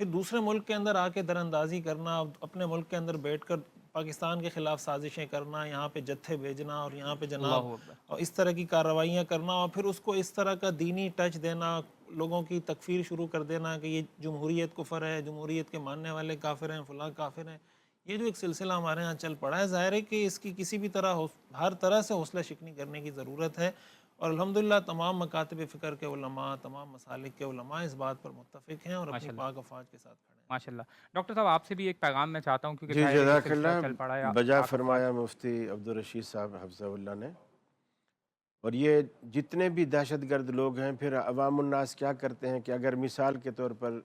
پھر دوسرے ملک کے اندر آ کے در اندازی کرنا، اپنے ملک کے اندر بیٹھ کر پاکستان کے خلاف سازشیں کرنا، یہاں پہ جتھے بھیجنا اور یہاں پہ جناب اللہ اکبر۔ اور اس طرح کی کارروائیاں کرنا، اور پھر اس کو اس طرح کا دینی ٹچ دینا، لوگوں کی تکفیر شروع کر دینا کہ یہ جمہوریت کفر ہے، جمہوریت کے ماننے والے کافر ہیں، فلاں کافر ہیں، یہ جو ایک سلسلہ ہمارے ہاں چل پڑا ہے، ظاہر ہے کہ اس کی کسی بھی طرح ہر طرح سے حوصلہ شکنی کرنے کی ضرورت ہے، اور الحمدللہ تمام مکاتب فکر کے علماء، تمام مسالک کے علماء اس بات پر متفق ہیں اور اپنی ماشاء اللہ، پاک افواج کے ساتھ کھڑے ہیں۔ ماشاء اللہ۔ ڈاکٹر صاحب آپ سے بھی ایک پیغام میں چاہتا ہوں، کیونکہ جی ظاہر ہے یہ جزاک سلسلہ اللہ، چل پڑا ہے بجا پاک فرمایا افواج۔ مفتی عبدالرشید صاحب حفظہ اللہ نے۔ اور یہ جتنے بھی دہشت گرد لوگ ہیں، پھر عوام الناس کیا کرتے ہیں کہ اگر مثال کے طور پر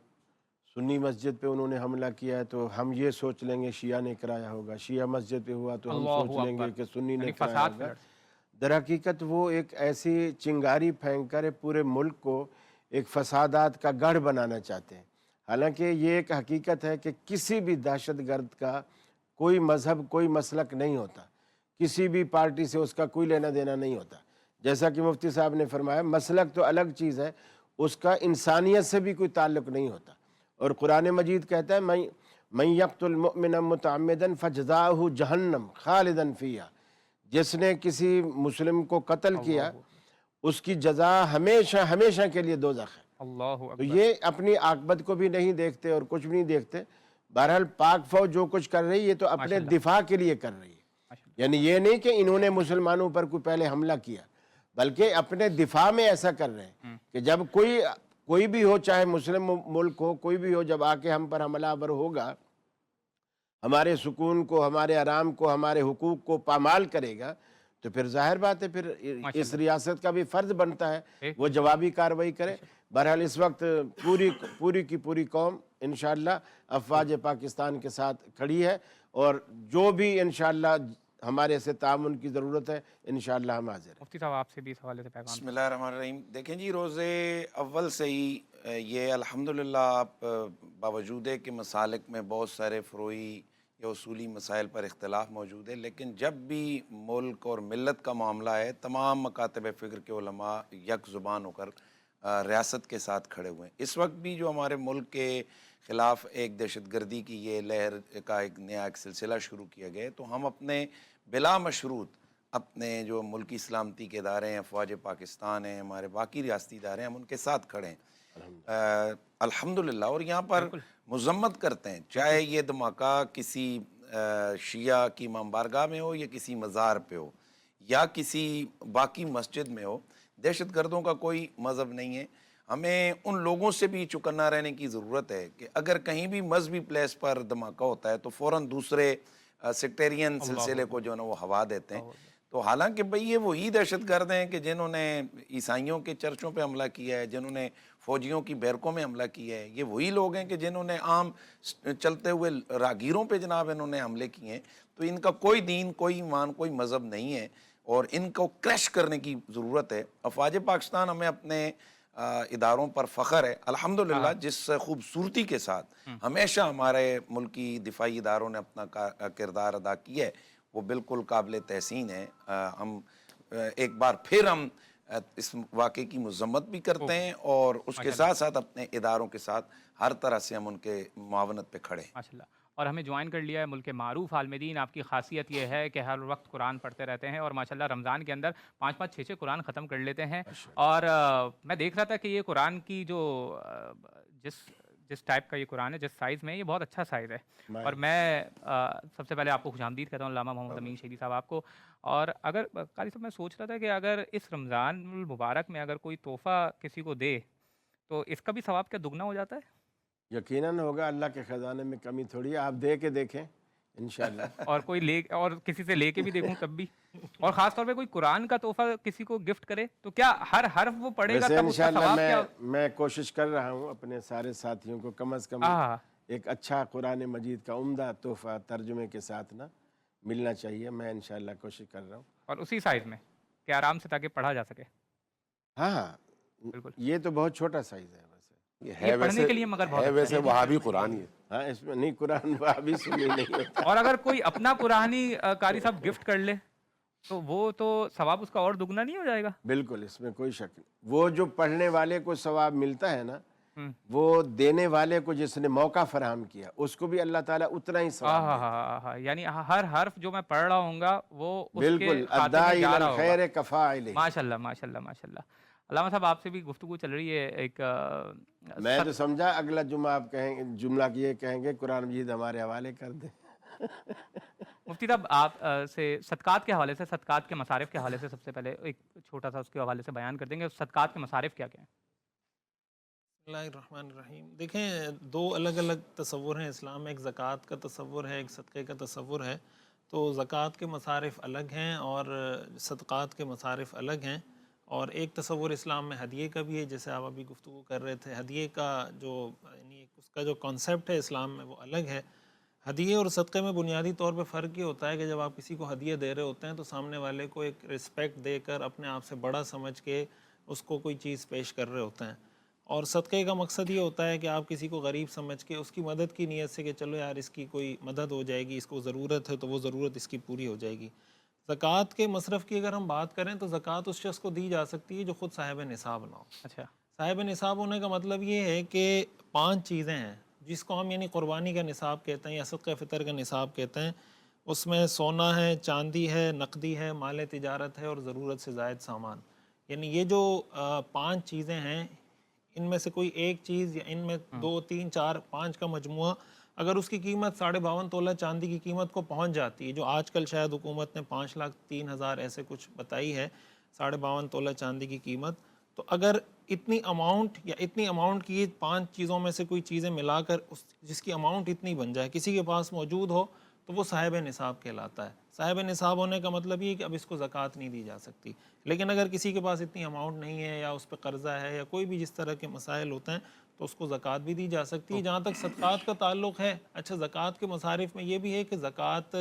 سنی مسجد پہ انہوں نے حملہ کیا ہے تو ہم یہ سوچ لیں گے شیعہ نے کرایا ہوگا، شیعہ مسجد پہ ہوا تو ہم سوچ اللہ لیں گے اکبر، کہ سنی نے یعنی کرایا فساد ہوگا۔ پھیلٹ۔ در حقیقت وہ ایک ایسی چنگاری پھینک کر پورے ملک کو ایک فسادات کا گڑھ بنانا چاہتے ہیں، حالانکہ یہ ایک حقیقت ہے کہ کسی بھی دہشت گرد کا کوئی مذہب، کوئی مسلک نہیں ہوتا، کسی بھی پارٹی سے اس کا کوئی لینا دینا نہیں ہوتا۔ جیسا کہ مفتی صاحب نے فرمایا، مسلک تو الگ چیز ہے، اس کا انسانیت سے بھی کوئی تعلق نہیں ہوتا، اور قرآن مجید کہتا ہے من یقتل مؤمنا متعمدا فجزاؤہ جہنم خالدا فیہا، جس نے کسی مسلم کو قتل کیا اس کی جزا ہمیشہ ہمیشہ کے لیے دوزخ ہے۔ اللہ تو اکبر۔ یہ اپنی عاقبت کو بھی نہیں دیکھتے اور کچھ بھی نہیں دیکھتے۔ بہرحال پاک فوج جو کچھ کر رہی ہے یہ تو اپنے دفاع کے لیے کر رہی ہے، یعنی یہ نہیں کہ انہوں نے مسلمانوں پر کوئی پہلے حملہ کیا، بلکہ اپنے دفاع میں ایسا کر رہے ہیں کہ جب کوئی بھی ہو، چاہے مسلم ملک ہو، کوئی بھی ہو، جب آ کے ہم پر حملہ آور ہوگا، ہمارے سکون کو، ہمارے آرام کو، ہمارے حقوق کو پامال کرے گا، تو پھر ظاہر بات ہے پھر اس ریاست کا بھی فرض بنتا ہے وہ جوابی کارروائی کرے۔ بہرحال اس وقت پوری کی پوری قوم انشاءاللہ افواج پاکستان کے ساتھ کھڑی ہے، اور جو بھی انشاءاللہ ہمارے سے تعاون کی ضرورت ہے انشاءاللہ ہم حاضر ہیں۔ مفتی صاحب آپ سے بھی اس حوالے سے پیغام۔ بسم اللہ الرحمن الرحیم۔ دیکھیں جی، روز اول سے ہی یہ الحمدللہ آپ باوجود کہ مسالک میں بہت سارے فروعی یا اصولی مسائل پر اختلاف موجود ہے، لیکن جب بھی ملک اور ملت کا معاملہ ہے، تمام مکاتب فکر کے علماء یک زبان ہو کر ریاست کے ساتھ کھڑے ہوئے ہیں۔ اس وقت بھی جو ہمارے ملک کے خلاف ایک دہشت گردی کی یہ لہر کا ایک نیا ایک سلسلہ شروع کیا گیا ہے، تو ہم اپنے بلا مشروط اپنے جو ملکی سلامتی کے ادارے ہیں، افواج پاکستان ہیں، ہمارے باقی ریاستی ادارے ہیں، ہم ان کے ساتھ کھڑے ہیں الحمدللہ، اور یہاں پر مذمت کرتے ہیں، چاہے یہ دھماکہ کسی شیعہ کی امام بارگاہ میں ہو یا کسی مزار پہ ہو یا کسی باقی مسجد میں ہو، دہشت گردوں کا کوئی مذہب نہیں ہے۔ ہمیں ان لوگوں سے بھی چکنا رہنے کی ضرورت ہے کہ اگر کہیں بھی مذہبی پلیس پر دھماکہ ہوتا ہے تو فوراً دوسرے سیکٹیرین سلسلے کو جو ہے نا وہ ہوا دیتے ہیں۔ تو حالانکہ بھئی یہ وہی دہشت گرد ہیں کہ جنہوں نے عیسائیوں کے چرچوں پہ حملہ کیا ہے، جنہوں نے فوجیوں کی بیرکوں میں حملہ کیا ہے، یہ وہی لوگ ہیں کہ جنہوں نے عام چلتے ہوئے راگیروں پہ جناب انہوں نے حملے کیے ہیں۔ تو ان کا کوئی دین، کوئی ایمان، کوئی مذہب نہیں ہے، اور ان کو کریش کرنے کی ضرورت ہے۔ افواج پاکستان ہمیں اپنے اداروں پر فخر ہے الحمدللہ، جس خوبصورتی کے ساتھ ہمیشہ ہمارے ملکی دفاعی اداروں نے اپنا کردار ادا کیا ہے، وہ بالکل قابل تحسین ہے۔ ہم ایک بار پھر ہم اس واقعے کی مذمت بھی کرتے ہیں، اور اس کے ساتھ ساتھ اپنے اداروں کے ساتھ ہر طرح سے ہم ان کے معاونت پہ کھڑے ہیں۔ ماشاء اللہ۔ اور ہمیں جوائن کر لیا ہے ملک معروف عالمدین۔ آپ کی خاصیت یہ ہے کہ ہر وقت قرآن پڑھتے رہتے ہیں، اور ماشاءاللہ رمضان کے اندر 5 6 قرآن ختم کر لیتے ہیں۔ اور میں دیکھ رہا تھا کہ یہ قرآن کی جو جس ٹائپ کا یہ قرآن ہے، جس سائز میں، یہ بہت اچھا سائز ہے۔ اور میں سب سے پہلے آپ کو خوش آمدید کہتا ہوں، علامہ محمد امین شہیدی صاحب آپ کو۔ اور اگر قاری صاحب، میں سوچ رہا تھا کہ اگر اس رمضان المبارک میں اگر کوئی تحفہ کسی کو دے تو اس کا بھی ثواب کیا دگنا ہو جاتا ہے؟ یقیناً ہوگا، اللہ کے خزانے میں کمی تھوڑی ہے، آپ دے کے دیکھیں انشاءاللہ۔ اور اور کسی سے لے کے بھی دیکھوں تب بھی، اور خاص طور پہ کوئی قرآن کا تحفہ کسی کو گفٹ کرے تو کیا ہر حرف وہ پڑھے گا ویسے تب اس کا انشاءاللہ ثواب کیا؟ میں کوشش کر رہا ہوں اپنے سارے ساتھیوں کو کم از کم ایک اچھا قرآن مجید کا عمدہ تحفہ ترجمے کے ساتھ نا ملنا چاہیے، میں انشاءاللہ کوشش کر رہا ہوں۔ اور اسی سائز میں کہ آرام سے، تاکہ پڑھا جا سکے۔ ہاں بالکل، یہ تو بہت چھوٹا سائز ہے ویسے، یہ پڑھنے کے لیے مگر بہت ویسے وہابی قرآن ہی ہے۔ ہاں اس میں نہیں، قرآن وہابی سنی نہیں ہوتا۔ اور اگر کوئی اپنا قرآن ہی قاری صاحب گفٹ کر لے تو وہ تو ثواب اس کا اور دگنا نہیں ہو جائے گا؟ بالکل، اس میں کوئی شک نہیں۔ وہ جو پڑھنے والے کو ثواب ملتا ہے نا، وہ دینے والے کو جس نے موقع فراہم کیا اس کو بھی اللہ تعالیٰ اتنا ہی ثواب ہاں دیتا ہاں ہاں، یعنی ہر حرف جو میں پڑھ رہا ہوں گا وہ ہے۔ اس کے بالکل، کھاتے میں الداعی جا الی رہا ہوگا۔ الخیر کفاعلہ۔ ماشاء اللہ ماشاء اللہ ماشاء اللہ۔ علامہ صاحب آپ سے بھی گفتگو چل رہی ہے ایک میں تو سمجھا اگلا جمعہ آپ کہیں گے، جملہ یہ کہیں گے قرآن مجید ہمارے حوالے کر دیں۔ مفتی صاحب آپ سے صدقات کے حوالے سے، صدقات کے مصارف کے حوالے سے سب سے پہلے ایک چھوٹا سا اس کے حوالے سے بیان کر دیں گے، صدقات کے مصارف کیا کیا ہیں؟ بسم اللہ الرحمن الرحیم۔ دیکھیں، دو الگ الگ تصور ہیں اسلام میں، ایک زکوٰۃ کا تصور ہے، ایک صدقے کا تصور ہے۔ تو زکوٰۃ کے مصارف الگ ہیں اور صدقات کے مصارف الگ ہیں، اور ایک تصور اسلام میں ہدیے کا بھی ہے، جیسے آپ ابھی گفتگو کر رہے تھے۔ ہدیے کا جو یعنی اس کا جو کانسیپٹ ہے اسلام میں وہ الگ ہے۔ ہدیے اور صدقے میں بنیادی طور پہ فرق یہ ہوتا ہے کہ جب آپ کسی کو ہدیہ دے رہے ہوتے ہیں تو سامنے والے کو ایک رسپیکٹ دے کر، اپنے آپ سے بڑا سمجھ کے اس کو کوئی چیز پیش کر رہے ہوتے ہیں، اور صدقے کا مقصد یہ ہوتا ہے کہ آپ کسی کو غریب سمجھ کے اس کی مدد کی نیت سے کہ چلو یار اس کی کوئی مدد ہو جائے گی، اس کو ضرورت ہے تو وہ ضرورت اس کی پوری ہو جائے گی۔ زکوٰۃ کے مصرف کی اگر ہم بات کریں تو زکوٰۃ اس شخص کو دی جا سکتی ہے جو خود صاحب نصاب نہ ہو۔ اچھا، صاحب نصاب ہونے کا مطلب یہ ہے کہ 5 چیزیں ہیں جس کو ہم یعنی قربانی کا نصاب کہتے ہیں یا صدقہ فطر کا نصاب کہتے ہیں۔ اس میں سونا ہے، چاندی ہے، نقدی ہے، مال تجارت ہے اور ضرورت سے زائد سامان۔ یعنی یہ جو 5 چیزیں ہیں، ان میں سے کوئی ایک چیز یا ان میں 2 3 4 5 کا مجموعہ اگر اس کی قیمت 52.5 تولہ چاندی کی قیمت کو پہنچ جاتی ہے، جو آج کل شاید حکومت نے 5,03,000 ایسے کچھ بتائی ہے 52.5 تولہ چاندی کی قیمت، تو اگر اتنی اماؤنٹ یا اتنی اماؤنٹ کی 5 چیزوں میں سے کوئی چیزیں ملا کر جس کی اماؤنٹ اتنی بن جائے کسی کے پاس موجود ہو تو وہ صاحب نصاب کہلاتا ہے۔ صاحب نصاب ہونے کا مطلب یہ ہے کہ اب اس کو زکوٰۃ نہیں دی جا سکتی۔ لیکن اگر کسی کے پاس اتنی اماؤنٹ نہیں ہے یا اس پہ قرضہ ہے یا کوئی بھی جس طرح کے مسائل ہوتے ہیں تو اس کو زکوٰۃ بھی دی جا سکتی ہے۔ جہاں تک صدقات کا تعلق ہے، اچھا زکوٰۃ کے مصارف میں یہ بھی ہے کہ زکوٰۃ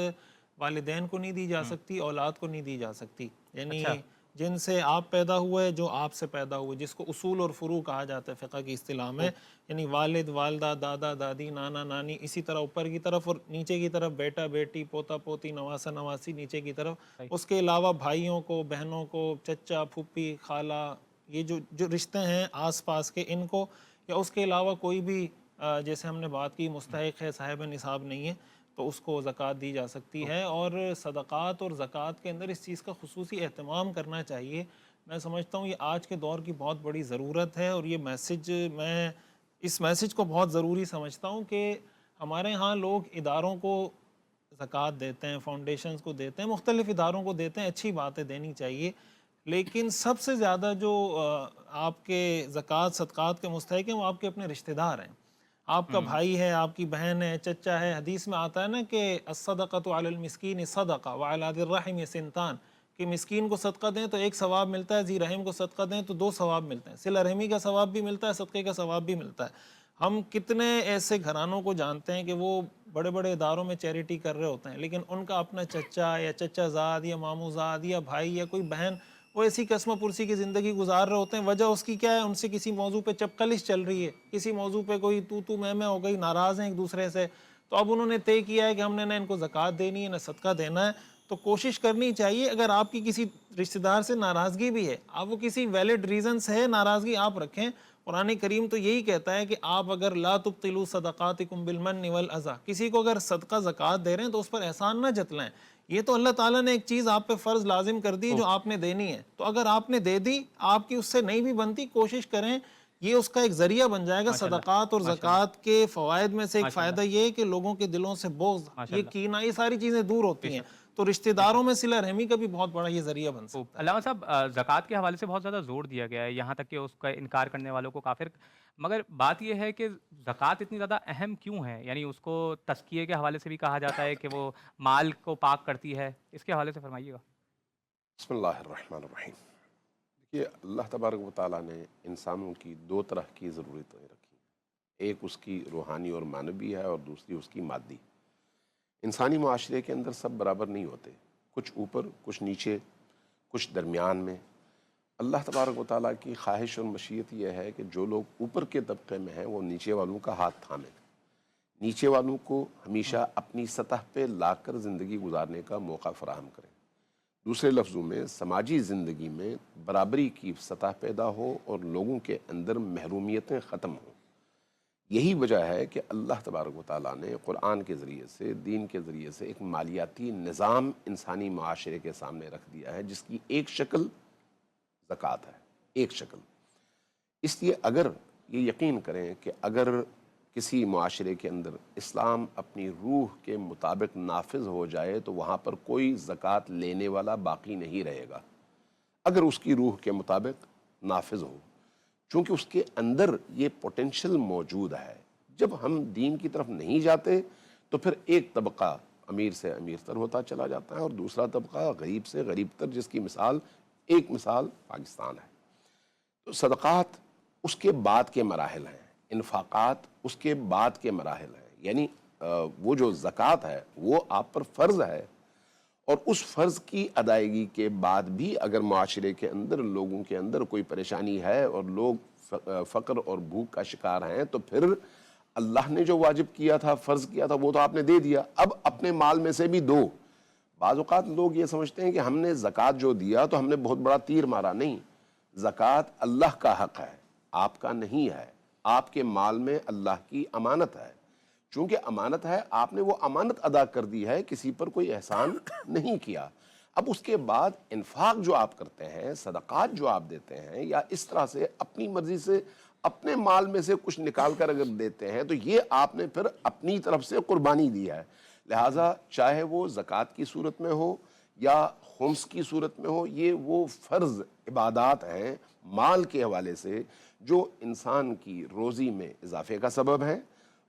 والدین کو نہیں دی جا سکتی، اولاد کو نہیں دی جا سکتی، یعنی جن سے آپ پیدا ہوئے، جو آپ سے پیدا ہوئے، جس کو اصول اور فروع کہا جاتا ہے فقہ کی اصطلاح میں، یعنی والد، والدہ، دادا، دادی، نانا، نانی، اسی طرح اوپر کی طرف اور نیچے کی طرف بیٹا، بیٹی، پوتا، پوتی، نواسا، نواسی نیچے کی طرف۔ اس کے علاوہ بھائیوں کو، بہنوں کو، چچا، پھوپھی، خالہ، یہ جو رشتے ہیں آس پاس کے، ان کو، یا اس کے علاوہ کوئی بھی جیسے ہم نے بات کی مستحق ہے، صاحب نصاب نہیں ہے، تو اس کو زکوٰۃ دی جا سکتی ہے۔ اور صدقات اور زکوٰۃ کے اندر اس چیز کا خصوصی اہتمام کرنا چاہیے۔ میں سمجھتا ہوں یہ آج کے دور کی بہت بڑی ضرورت ہے، اور یہ میسج میں اس میسج کو بہت ضروری سمجھتا ہوں کہ ہمارے ہاں لوگ اداروں کو زکوٰۃ دیتے ہیں، فاؤنڈیشنز کو دیتے ہیں، مختلف اداروں کو دیتے ہیں، اچھی باتیں دینی چاہیے، لیکن سب سے زیادہ جو آپ کے زکوٰۃ صدقات کے مستحق ہیں وہ آپ کے اپنے رشتہ دار ہیں۔ آپ کا بھائی ہے، آپ کی بہن ہے، چچا ہے۔ حدیث میں آتا ہے نا کہ الصدقۃ علی المسکین صدقہ وعلی ذی الرحم سنتان، کہ مسکین کو صدقہ دیں تو 1 ثواب ملتا ہے، ذی رحم کو صدقہ دیں تو 2 ثواب ملتے ہیں، صلہ رحمی کا ثواب بھی ملتا ہے، صدقے کا ثواب بھی ملتا ہے۔ ہم کتنے ایسے گھرانوں کو جانتے ہیں کہ وہ بڑے بڑے اداروں میں چیریٹی کر رہے ہوتے ہیں، لیکن ان کا اپنا چچا یا چچا زاد یا ماموں زاد یا بھائی یا کوئی بہن وہ ایسی قسمہ پرسی کی زندگی گزار رہے ہوتے ہیں۔ وجہ اس کی کیا ہے؟ ان سے کسی موضوع پہ چپقلش چل رہی ہے، کسی موضوع پہ کوئی تو میں ہو گئی، ناراض ہیں ایک دوسرے سے، تو اب انہوں نے طے کیا ہے کہ ہم نے نہ ان کو زکوٰۃ دینی ہے نہ صدقہ دینا ہے۔ تو کوشش کرنی چاہیے، اگر آپ کی کسی رشتہ دار سے ناراضگی بھی ہے، آپ وہ کسی ویلڈ ریزن سے ہے ناراضگی آپ رکھیں۔ قرآن کریم تو یہی کہتا ہے کہ آپ اگر لا تبطلوا صدقاتکم بالمن والاذی، کسی کو اگر صدقہ زکوٰۃ دے رہے ہیں تو اس پر احسان نہ جتلائیں۔ یہ تو اللہ تعالیٰ نے ایک چیز آپ پہ فرض لازم کر دی جو آپ نے دینی ہے، تو اگر آپ نے دے دی، آپ کی اس سے نہیں بھی بنتی، کوشش کریں یہ اس کا ایک ذریعہ بن جائے گا۔ صدقات اور زکوٰۃ کے فوائد میں سے ایک فائدہ یہ ہے کہ لوگوں کے دلوں سے بغض، یہ کینہ، یہ ساری چیزیں دور ہوتی ہیں، تو رشتہ داروں میں صلہ رحمی کا بھی بہت بڑا یہ ذریعہ بن سکتا ہے۔ علامہ صاحب زکوٰۃ کے حوالے سے بہت زیادہ زور دیا گیا ہے، یہاں تک کہ اس کا انکار کرنے والوں کو کافر، مگر بات یہ ہے کہ زکوٰۃ اتنی زیادہ اہم کیوں ہے؟ یعنی اس کو تزکیے کے حوالے سے بھی کہا جاتا ہے کہ وہ مال کو پاک کرتی ہے، اس کے حوالے سے فرمائیے گا۔ بسم اللہ الرحمن الرحیم۔ دیکھیے، اللہ تبارک و تعالیٰ نے انسانوں کی 2 طرح کی ضرورتیں رکھی، ایک اس کی روحانی اور معنوی ہے اور دوسری اس کی مادی۔ انسانی معاشرے کے اندر سب برابر نہیں ہوتے، کچھ اوپر، کچھ نیچے، کچھ درمیان میں۔ اللہ تبارک و تعالیٰ کی خواہش اور مشیت یہ ہے کہ جو لوگ اوپر کے طبقے میں ہیں وہ نیچے والوں کا ہاتھ تھامیں، نیچے والوں کو ہمیشہ اپنی سطح پہ لا کر زندگی گزارنے کا موقع فراہم کریں۔ دوسرے لفظوں میں سماجی زندگی میں برابری کی سطح پیدا ہو اور لوگوں کے اندر محرومیتیں ختم ہوں۔ یہی وجہ ہے کہ اللہ تبارک و تعالیٰ نے قرآن کے ذریعے سے، دین کے ذریعے سے ایک مالیاتی نظام انسانی معاشرے کے سامنے رکھ دیا ہے، جس کی ایک شکل زکوٰۃ ہے، ایک شکل۔ اس لیے اگر یہ یقین کریں کہ اگر کسی معاشرے کے اندر اسلام اپنی روح کے مطابق نافذ ہو جائے تو وہاں پر کوئی زکوٰۃ لینے والا باقی نہیں رہے گا، اگر اس کی روح کے مطابق نافذ ہو، چونکہ اس کے اندر یہ پوٹینشل موجود ہے۔ جب ہم دین کی طرف نہیں جاتے تو پھر ایک طبقہ امیر سے امیر تر ہوتا چلا جاتا ہے اور دوسرا طبقہ غریب سے غریب تر، جس کی ایک مثال پاکستان ہے۔ تو صدقات اس کے بعد کے مراحل ہیں، انفاقات اس کے بعد کے مراحل ہیں، یعنی وہ جو زکوٰۃ ہے وہ آپ پر فرض ہے، اور اس فرض کی ادائیگی کے بعد بھی اگر معاشرے کے اندر لوگوں کے اندر کوئی پریشانی ہے اور لوگ فقر اور بھوک کا شکار ہیں تو پھر اللہ نے جو واجب کیا تھا، فرض کیا تھا، وہ تو آپ نے دے دیا، اب اپنے مال میں سے بھی دو۔ بعض اوقات لوگ یہ سمجھتے ہیں کہ ہم نے زکوٰۃ جو دیا تو ہم نے بہت بڑا تیر مارا، نہیں، زکوٰۃ اللہ کا حق ہے، آپ کا نہیں ہے، آپ کے مال میں اللہ کی امانت ہے، چونکہ امانت ہے، آپ نے وہ امانت ادا کر دی ہے، کسی پر کوئی احسان نہیں کیا۔ اب اس کے بعد انفاق جو آپ کرتے ہیں، صدقات جو آپ دیتے ہیں، یا اس طرح سے اپنی مرضی سے اپنے مال میں سے کچھ نکال کر اگر دیتے ہیں تو یہ آپ نے پھر اپنی طرف سے قربانی دی ہے۔ لہٰذا چاہے وہ زکوٰۃ کی صورت میں ہو یا خمس کی صورت میں ہو، یہ وہ فرض عبادات ہیں مال کے حوالے سے جو انسان کی روزی میں اضافے کا سبب ہے،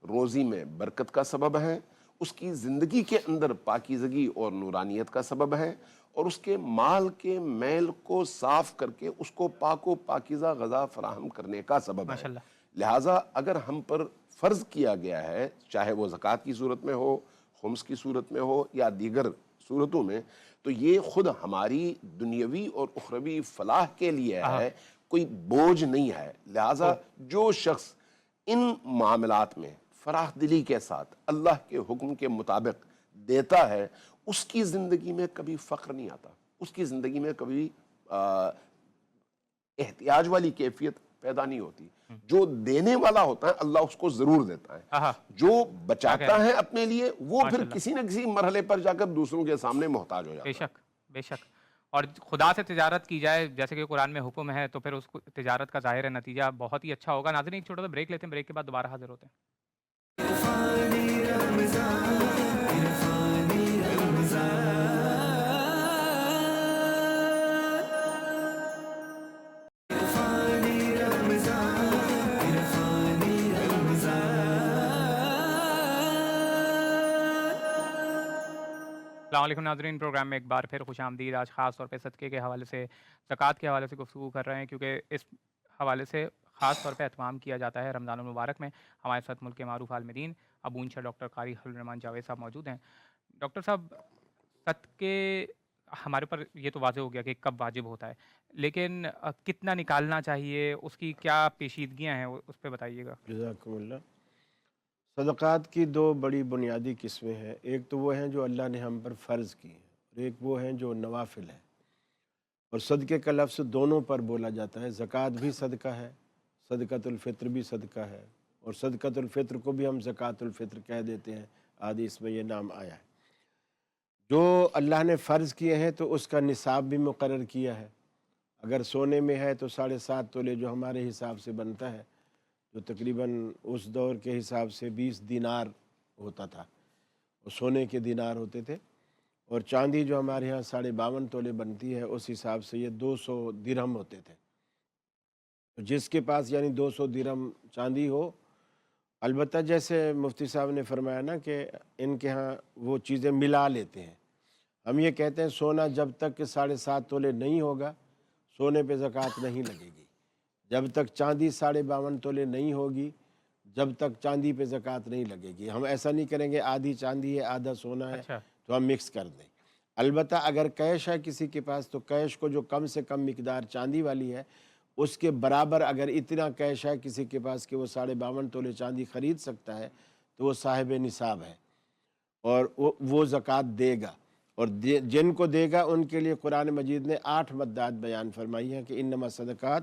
روزی میں برکت کا سبب ہے، اس کی زندگی کے اندر پاکیزگی اور نورانیت کا سبب ہے، اور اس کے مال کے میل کو صاف کر کے اس کو پاک و پاکیزہ غذا فراہم کرنے کا سبب ہے۔ لہٰذا اگر ہم پر فرض کیا گیا ہے، چاہے وہ زکوٰۃ کی صورت میں ہو، خمس کی صورت میں ہو یا دیگر صورتوں میں، تو یہ خود ہماری دنیاوی اور اخروی فلاح کے لیے ہے، کوئی بوجھ نہیں ہے۔ لہٰذا جو شخص ان معاملات میں فراخ دلی کے ساتھ اللہ کے حکم کے مطابق دیتا ہے، اس کی زندگی میں کبھی فقر نہیں آتا، اس کی زندگی میں کبھی احتیاج والی کیفیت پیدا نہیں ہوتی۔ جو دینے والا ہوتا ہے اللہ اس کو ضرور دیتا ہے، جو بچاتا ہے اپنے لیے وہ پھر کسی نہ کسی مرحلے پر جا کر دوسروں کے سامنے محتاج ہو جاتا ہے۔ بے شک، بے شک۔ اور خدا سے تجارت کی جائے جیسے کہ قرآن میں حکم ہے تو پھر اس تجارت کا ظاہر نتیجہ بہت ہی اچھا ہوگا۔ ناظرین ایک چھوٹا سا بریک لیتے ہیں، بریک کے بعد دوبارہ حاضر ہوتے ہیں۔ السلام علیکم ناظرین، پروگرام میں ایک بار پھر خوش آمدید۔ آج خاص طور پہ صدقے کے حوالے سے، زکوٰۃ کے حوالے سے گفتگو کر رہے ہیں، کیونکہ اس حوالے سے خاص طور پہ اہتمام کیا جاتا ہے رمضان المبارک میں۔ ہمارے ساتھ ملک کے معروف عالمدین ابو انشا ڈاکٹر قاری خلیل الرحمان جاوید صاحب موجود ہیں۔ ڈاکٹر صاحب، صدقے ہمارے پر یہ تو واضح ہو گیا کہ کب واجب ہوتا ہے، لیکن کتنا نکالنا چاہیے، اس کی کیا پیچیدگیاں ہیں، اس پہ بتائیے گا۔ جزاکم اللہ۔ صدقات کی دو بڑی بنیادی قسمیں ہیں، ایک تو وہ ہیں جو اللہ نے ہم پر فرض کی ہیں، اور ایک وہ ہیں جو نوافل ہیں، اور صدقے کا لفظ دونوں پر بولا جاتا ہے۔ زکوٰۃ بھی صدقہ ہے، صدقۃ الفطر بھی صدقہ ہے، اور صدقۃ الفطر کو بھی ہم زکوٰۃ الفطر کہہ دیتے ہیں، حدیث میں یہ نام آیا ہے۔ جو اللہ نے فرض کیے ہیں تو اس کا نصاب بھی مقرر کیا ہے۔ اگر سونے میں ہے تو 7.5 تولے جو ہمارے حساب سے بنتا ہے، جو تقریباً اس دور کے حساب سے 20 دینار ہوتا تھا، وہ سونے کے دینار ہوتے تھے، اور چاندی جو ہمارے ہاں 52.5 تولے بنتی ہے اس حساب سے یہ 200 درہم ہوتے تھے۔ تو جس کے پاس یعنی 200 درہم چاندی ہو، البتہ جیسے مفتی صاحب نے فرمایا نا کہ ان کے ہاں وہ چیزیں ملا لیتے ہیں۔ ہم یہ کہتے ہیں سونا جب تک کہ 7.5 تولے نہیں ہوگا سونے پہ زکوٰۃ نہیں لگے گی، جب تک چاندی 52.5 تولے نہیں ہوگی جب تک چاندی پہ زکوٰۃ نہیں لگے گی۔ ہم ایسا نہیں کریں گے آدھی چاندی ہے آدھا سونا ہے تو ہم مکس کر دیں۔ البتہ اگر کیش ہے کسی کے پاس تو کیش کو جو کم سے کم مقدار چاندی والی ہے اس کے برابر اگر اتنا کیش ہے کسی کے پاس کہ وہ 52.5 تولے چاندی خرید سکتا ہے تو وہ صاحب نصاب ہے، اور وہ زکوٰۃ دے گا، اور جن کو دے گا ان کے لیے قرآن مجید نے 8 مدات بیان فرمائی ہیں کہ انما صدقات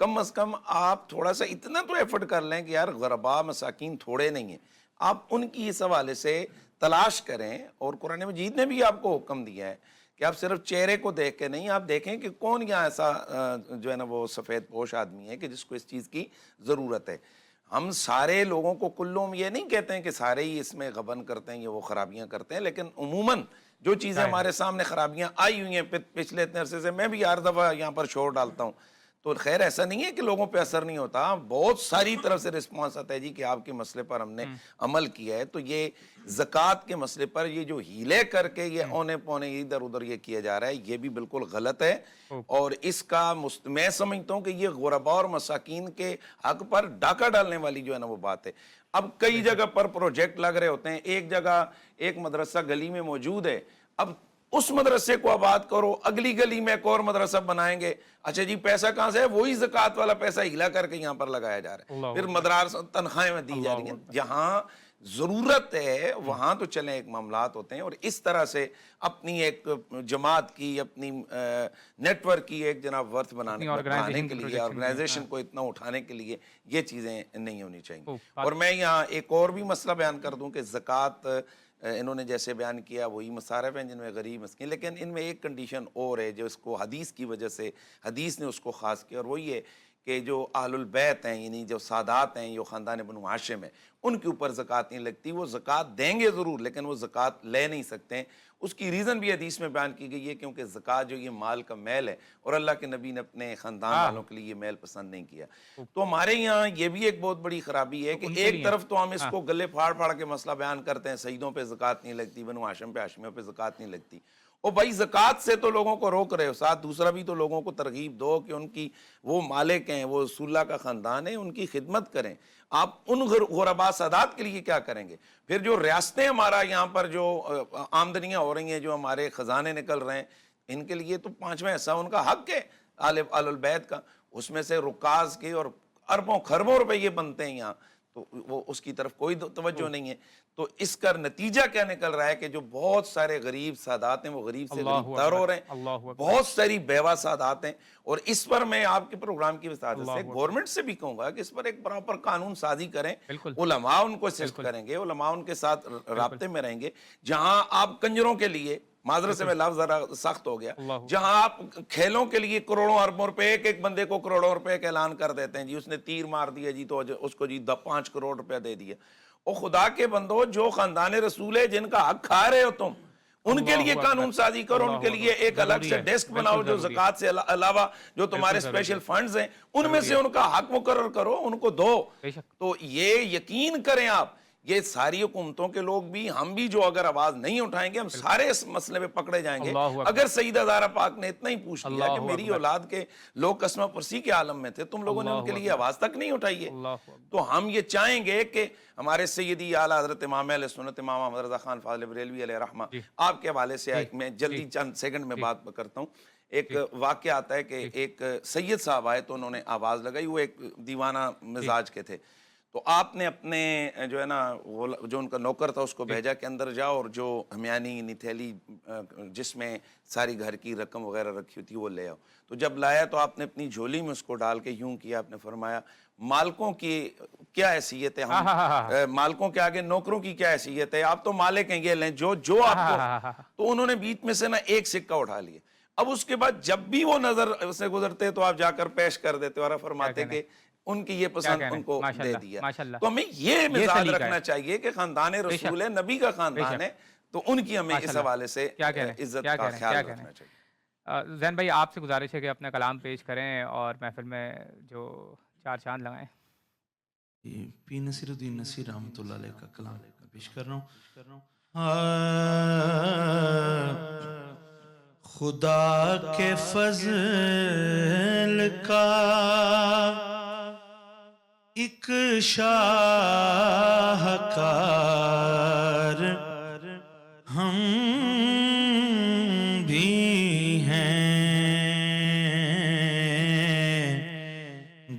کم از کم آپ تھوڑا سا اتنا تو ایفرٹ کر لیں کہ یار غربا مساکین تھوڑے نہیں ہیں، آپ ان کی اس حوالے سے تلاش کریں. اور قرآن مجید نے بھی آپ کو حکم دیا ہے کہ آپ صرف چہرے کو دیکھ کے نہیں، آپ دیکھیں کہ کون یہاں ایسا جو ہے نا وہ سفید پوش آدمی ہے کہ جس کو اس چیز کی ضرورت ہے. ہم سارے لوگوں کو کلوں یہ نہیں کہتے ہیں کہ سارے ہی اس میں غبن کرتے ہیں یا وہ خرابیاں کرتے ہیں، لیکن عموماً جو چیزیں ہمارے سامنے خرابیاں آئی ہوئی ہیں پچھلے اتنے عرصے سے، میں بھی ہر دفعہ یہاں پر شور ڈالتا ہوں، تو خیر ایسا نہیں ہے کہ لوگوں پہ اثر نہیں ہوتا، بہت ساری طرف سے رسپانس آتا ہے جی کہ آپ کے مسئلے پر ہم نے عمل کیا ہے. تو یہ زکوٰۃ کے مسئلے پر یہ جو ہیلے کر کے یہ اونے پونے ادھر ادھر یہ کیا جا رہا ہے، یہ بھی بالکل غلط ہے. اور اس کا میں سمجھتا ہوں کہ یہ غربا اور مساکین کے حق پر ڈاکہ ڈالنے والی جو ہے نا وہ بات ہے. اب کئی جگہ پر پروجیکٹ لگ رہے ہوتے ہیں، ایک جگہ ایک مدرسہ گلی میں موجود ہے، اب اس مدرسے کو آباد کرو، اگلی گلی میں ایک اور مدرسہ بنائیں گے. اچھا جی پیسہ کہاں سے ہے؟ وہی زکوٰۃ والا پیسہ ہلا کر کے یہاں پر لگایا جا رہا ہے، پھر مدارس تنخواہیں میں دی جا رہی ہیں. جہاں ضرورت ہے وہاں تو چلیں ایک معاملات ہوتے ہیں، اور اس طرح سے اپنی ایک جماعت کی، اپنی نیٹ ورک کی ایک جناب ورتھ بنانے کے لیے، آرگنائزیشن کو اتنا اٹھانے کے لیے یہ چیزیں نہیں ہونی چاہیے. اور میں یہاں ایک اور بھی مسئلہ بیان کر دوں کہ زکوٰۃ انہوں نے جیسے بیان کیا وہی مصارف ہیں جن میں غریب مسکین، لیکن ان میں ایک کنڈیشن اور ہے جو اس کو حدیث کی وجہ سے حدیث نے اس کو خاص کیا، اور وہ یہ کہ جو اہل البیت ہیں، یعنی جو سادات ہیں، جو خاندان بنو ہاشم ہیں، ان کے اوپر زکوٰۃ نہیں لگتی. وہ زکوٰۃ دیں گے ضرور لیکن وہ زکوٰۃ لے نہیں سکتے ہیں. اس کی ریزن بھی حدیث میں بیان کی گئی ہے کیونکہ زکوٰۃ جو یہ مال کا میل ہے، اور اللہ کے نبی نے اپنے خاندان والوں کے لیے یہ میل پسند نہیں کیا. تو ہمارے یہاں یہ بھی ایک بہت بڑی خرابی ہے کہ ایک طرف تو ہم اس کو گلے پھاڑ پھاڑ کے مسئلہ بیان کرتے ہیں، سیدوں پہ زکوٰۃ نہیں لگتی، بنو ہاشم پہ، ہاشمیوں پہ زکوٰۃ نہیں لگتی. اور بھائی زکوٰۃ سے تو لوگوں کو روک رہے ہو، ساتھ دوسرا بھی تو لوگوں کو ترغیب دو کہ ان کی وہ مالک ہیں، وہ رسول اللہ کا خاندان ہے، ان کی خدمت کریں. آپ ان غربا سادات کے لیے کیا کریں گے؟ پھر جو ریاستیں ہمارا یہاں پر جو آمدنیاں ہو رہی ہیں، جو ہمارے خزانے نکل رہے ہیں، ان کے لیے تو 5واں حصہ ان کا حق ہے آل البیت کا. اس میں سے رکاز کے اور اربوں خربوں روپے بنتے ہیں یہاں، تو وہ اس کی طرف کوئی توجہ نہیں ہے. تو اس کا نتیجہ کیا نکل رہا ہے کہ جو بہت سارے غریب سادات ہیں وہ غریب سے غریب تر ہو رہے ہیں، بہت ساری بیوہ سادات ہیں. اور اس پر میں آپ کے پروگرام کی وساطت سے گورنمنٹ سے بھی کہوں گا کہ اس پر ایک پراپر قانون سازی کریں. علماء ان کو اسسٹ کریں گے، علماء ان کے ساتھ رابطے میں رہیں گے. جہاں آپ کنجروں کے لیے، معذرت سے میں لفظ ذرا سخت ہو گیا، جہاں آپ کھیلوں کے لیے کروڑوں اربوں روپے، ایک بندے کو کروڑوں روپے کا اعلان کر دیتے ہیں جی اس نے تیر مار دیا جی تو اس کو جی 5 کروڑ روپے دے دیا. اور خدا کے بندو جو خاندان رسول ہے جن کا حق کھا رہے ہو تم، ان کے لیے قانون سازی کرو، ان کے لیے ایک الگ سے ڈیسک بناؤ جو زکوٰۃ سے علاوہ جو تمہارے اسپیشل فنڈز ہیں ان میں سے ان کا حق مقرر کرو، ان کو دو. تو یہ یقین کریں آپ، یہ ساری حکومتوں کے لوگ بھی، ہم بھی جو اگر آواز نہیں اٹھائیں گے ہم سارے اس مسئلے پہ پکڑے جائیں گے. اگر سیدہ زہرا پاک نے اتنا ہی پوچھ لیا کہ میری اولاد کے لوگ قسمہ پرسی کے عالم میں تھے، تم لوگوں نے ان کے لیے آواز تک نہیں اٹھائی ہے، تو ہم یہ چاہیں گے کہ ہمارے سیدی اعلیٰ حضرت امام اہل سنت امام احمد رضا خان فاضل بریلوی علیہ رحمہ، آپ کے حوالے سے میں جلدی چند سیکنڈ میں بات کرتا ہوں. ایک واقعہ آتا ہے کہ ایک سید صاحب آئے تو انہوں نے آواز لگائی، وہ ایک دیوانہ مزاج کے تھے. تو آپ نے اپنے جو ہے نا جو ان کا نوکر تھا اس کو بھیجا کہ اندر جاؤ اور جو ہمیانی نتھیلی جس میں ساری گھر کی رقم وغیرہ رکھی ہوتی وہ لے آؤ. تو جب لایا تو آپ نے اپنی جھولی میں اس کو ڈال کے یوں کیا، آپ نے فرمایا مالکوں کی کیا حیثیت ہے، ہم مالکوں کے آگے نوکروں کی کیا حیثیت ہے، آپ تو مالک ہیں، یہ لیں جو آپ کو. تو انہوں نے بیچ میں سے نا ایک سکہ اٹھا لیا. اب اس کے بعد جب بھی وہ نظر سے گزرتے تو آپ جا کر پیش کر دیتے اور فرماتے کہ ان کی یہ پسند ان کو دے دیا. تو ہمیں یہ مزاج رکھنا چاہیے کہ خاندان رسول ہے، نبی کا خاندان ہے، تو ان کی ہمیں اس حوالے سے عزت کا خیال رکھنا چاہیے. زین بھائی آپ سے گزارش ہے کہ اپنا کلام پیش کریں اور محفل میں جو 4 چاند لگائیں. پی نصیر الدین نصیر رحمۃ اللہ علیہ کا کلام پیش کر رہا ہوں. خدا کے فضل کا ایک شاہکار ہم بھی ہیں،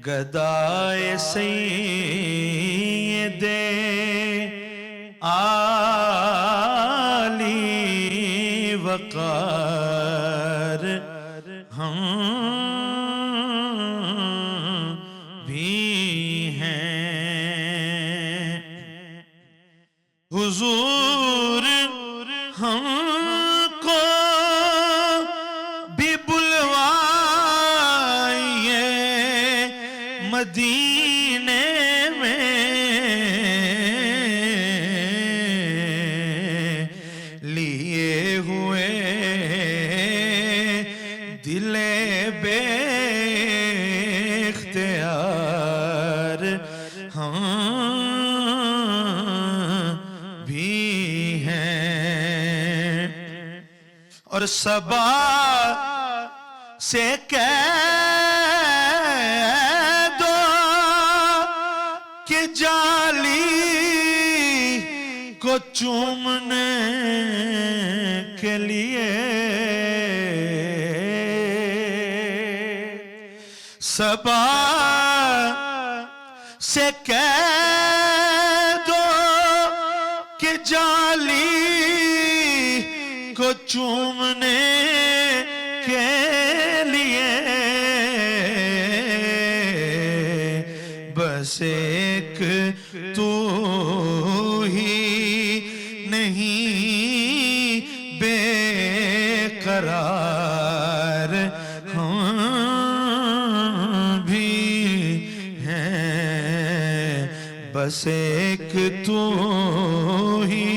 گدائے سید عالی وقار ہم ہم کو بھی بلوائیے مدینے میں لیے ہوئے دل بے اختیار ہم بھی ہیں، اور صبا سے کہہ دو کہ جالی کو چومنے کے لیے صبا سے کہہ دو کہ جالی کو چومنے کے لیے بس ایک تو ہی نہیں بے قرار ہم بھی ہیں، بس ایک تو ہی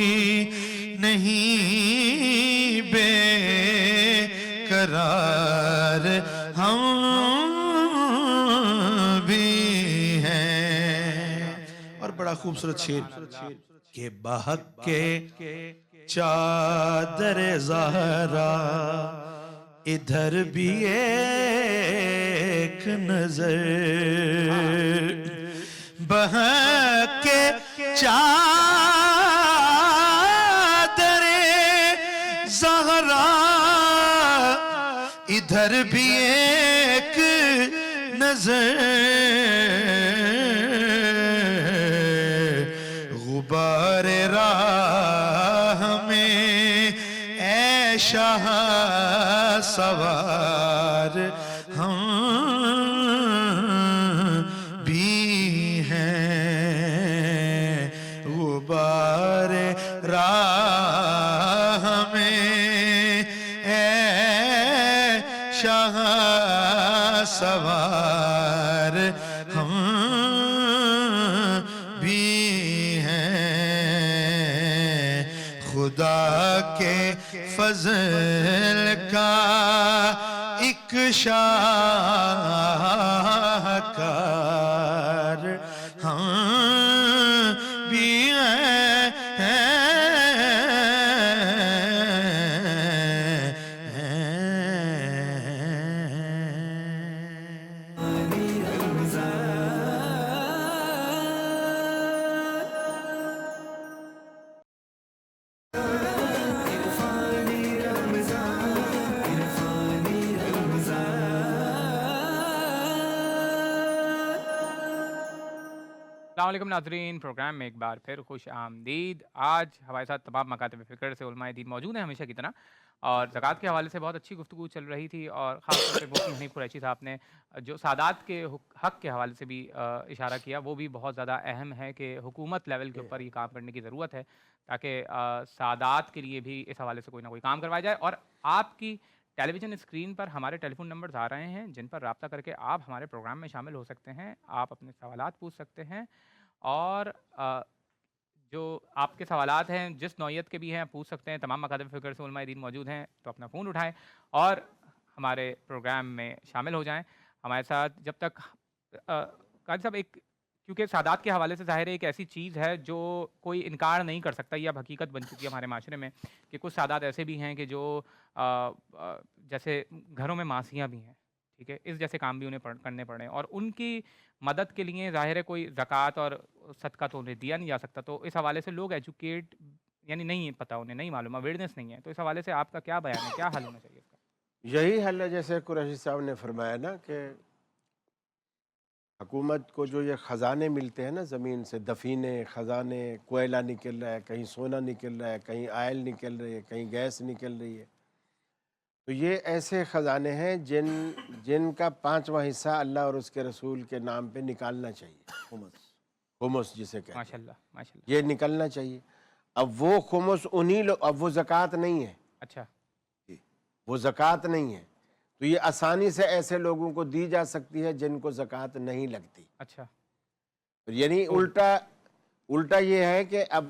نہیں بے قرار ہم بھی ہیں۔ اور بڑا خوبصورت شعر کہ بحق کے چادر زہرا ادھر بھی ایک نظر، بحق کے چادر زہرا ادھر بھی ایک نظر، غبار راہ میں اے شاہ سوار ہم بھی ہیں، غبار راہ میں اے شاہ سوار ہم بھی ہیں، خدا کے فضل کا ایک شاہکار ہم بھی السلام علیکم ناظرین، پروگرام میں ایک بار پھر خوش آمدید۔ آج ہمارے ساتھ تمام مکاتب فکر سے علماء دین موجود ہیں ہمیشہ کی طرح، اور زکوٰۃ کے حوالے سے بہت اچھی گفتگو چل رہی تھی، اور خاص طور پہ مفتی حنیف قریشی صاحب نے جو سادات کے حق کے حوالے سے بھی اشارہ کیا، وہ بھی بہت زیادہ اہم ہے کہ حکومت لیول کے اوپر یہ کام کرنے کی ضرورت ہے، تاکہ سادات کے لیے بھی اس حوالے سے کوئی نہ کوئی کام کروایا جائے۔ اور آپ کی ٹیلی ویژن اسکرین پر ہمارے ٹیلی فون نمبرز آ رہے ہیں، جن پر رابطہ کر کے آپ ہمارے پروگرام میں شامل ہو سکتے ہیں، آپ اپنے سوالات پوچھ سکتے ہیں، اور جو آپ کے سوالات ہیں جس نوعیت کے بھی ہیں پوچھ سکتے ہیں۔ تمام مکاتب فکر سے علماء دین موجود ہیں، تو اپنا فون اٹھائیں اور ہمارے پروگرام میں شامل ہو جائیں ہمارے ساتھ۔ جب تک قاضی صاحب، ایک کیونکہ سادات کے حوالے سے ظاہر ہے ایک ایسی چیز ہے جو کوئی انکار نہیں کر سکتا، یہ اب حقیقت بن چکی ہے ہمارے معاشرے میں، کہ کچھ سادات ایسے بھی ہیں کہ جو جیسے گھروں میں معاصیاں بھی ہیں، ٹھیک ہے، اس جیسے کام بھی انہیں کرنے پڑے، اور ان کی مدد کے لیے ظاہر ہے کوئی زکوٰۃ اور صدقہ تو انہیں دیا نہیں جا سکتا، تو اس حوالے سے لوگ ایجوکیٹ یعنی نہیں پتہ، انہیں نہیں معلوم، اویئرنیس نہیں ہے، تو اس حوالے سے آپ کا کیا بیان ہے، کیا حل ہونا چاہیے اس کا؟ یہی حل ہے جیسے قریشی صاحب نے فرمایا نا کہ حکومت کو جو یہ خزانے ملتے ہیں نا زمین سے، دفینے، خزانے، کوئلہ نکل رہا ہے، کہیں سونا نکل رہا ہے، کہیں آئل نکل رہی ہے، کہیں گیس نکل رہی ہے، تو یہ ایسے خزانے ہیں جن کا 5واں حصہ اللہ اور اس کے رسول کے نام پہ نکالنا چاہیے، خمس جسے کہتے ہیں، ماشاء اللہ ماشاء اللہ، یہ نکلنا چاہیے۔ اب وہ خمس انہی لوگ، اب وہ زکوٰۃ نہیں ہے، اچھا وہ زکوٰۃ نہیں ہے، تو یہ آسانی سے ایسے لوگوں کو دی جا سکتی ہے جن کو زکوٰۃ نہیں لگتی. اچھا یعنی الٹا یہ ہے کہ اب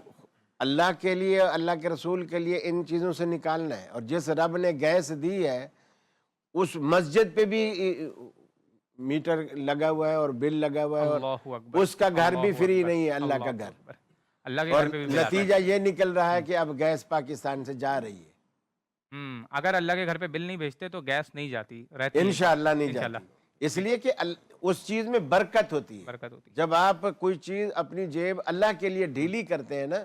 اللہ کے لیے، اللہ کے رسول کے لیے ان چیزوں سے نکالنا ہے. اور جس رب نے گیس دی ہے اس مسجد پہ بھی میٹر لگا ہوا ہے اور بل لگا ہوا ہے، اور اللہ اکبر، اس کا گھر بھی اللہ فری اکبر، نہیں ہے، اللہ کا اللہ گھر. اکبر. اللہ کے اور گھر پہ بھی بل آتا ہے. نتیجہ یہ نکل رہا ہے کہ اب گیس پاکستان سے جا رہی ہے. اگر اللہ کے گھر پہ بل نہیں بھیجتے تو گیس نہیں جاتی، رہتی ہے. انشاءاللہ نہیں انشاءاللہ جاتی، اس لیے کہ اس چیز میں برکت ہوتی ہے. برکت ہوتی ہے. جب آپ کوئی چیز اپنی جیب اللہ کے لیے ڈھیلی کرتے ہیں نا،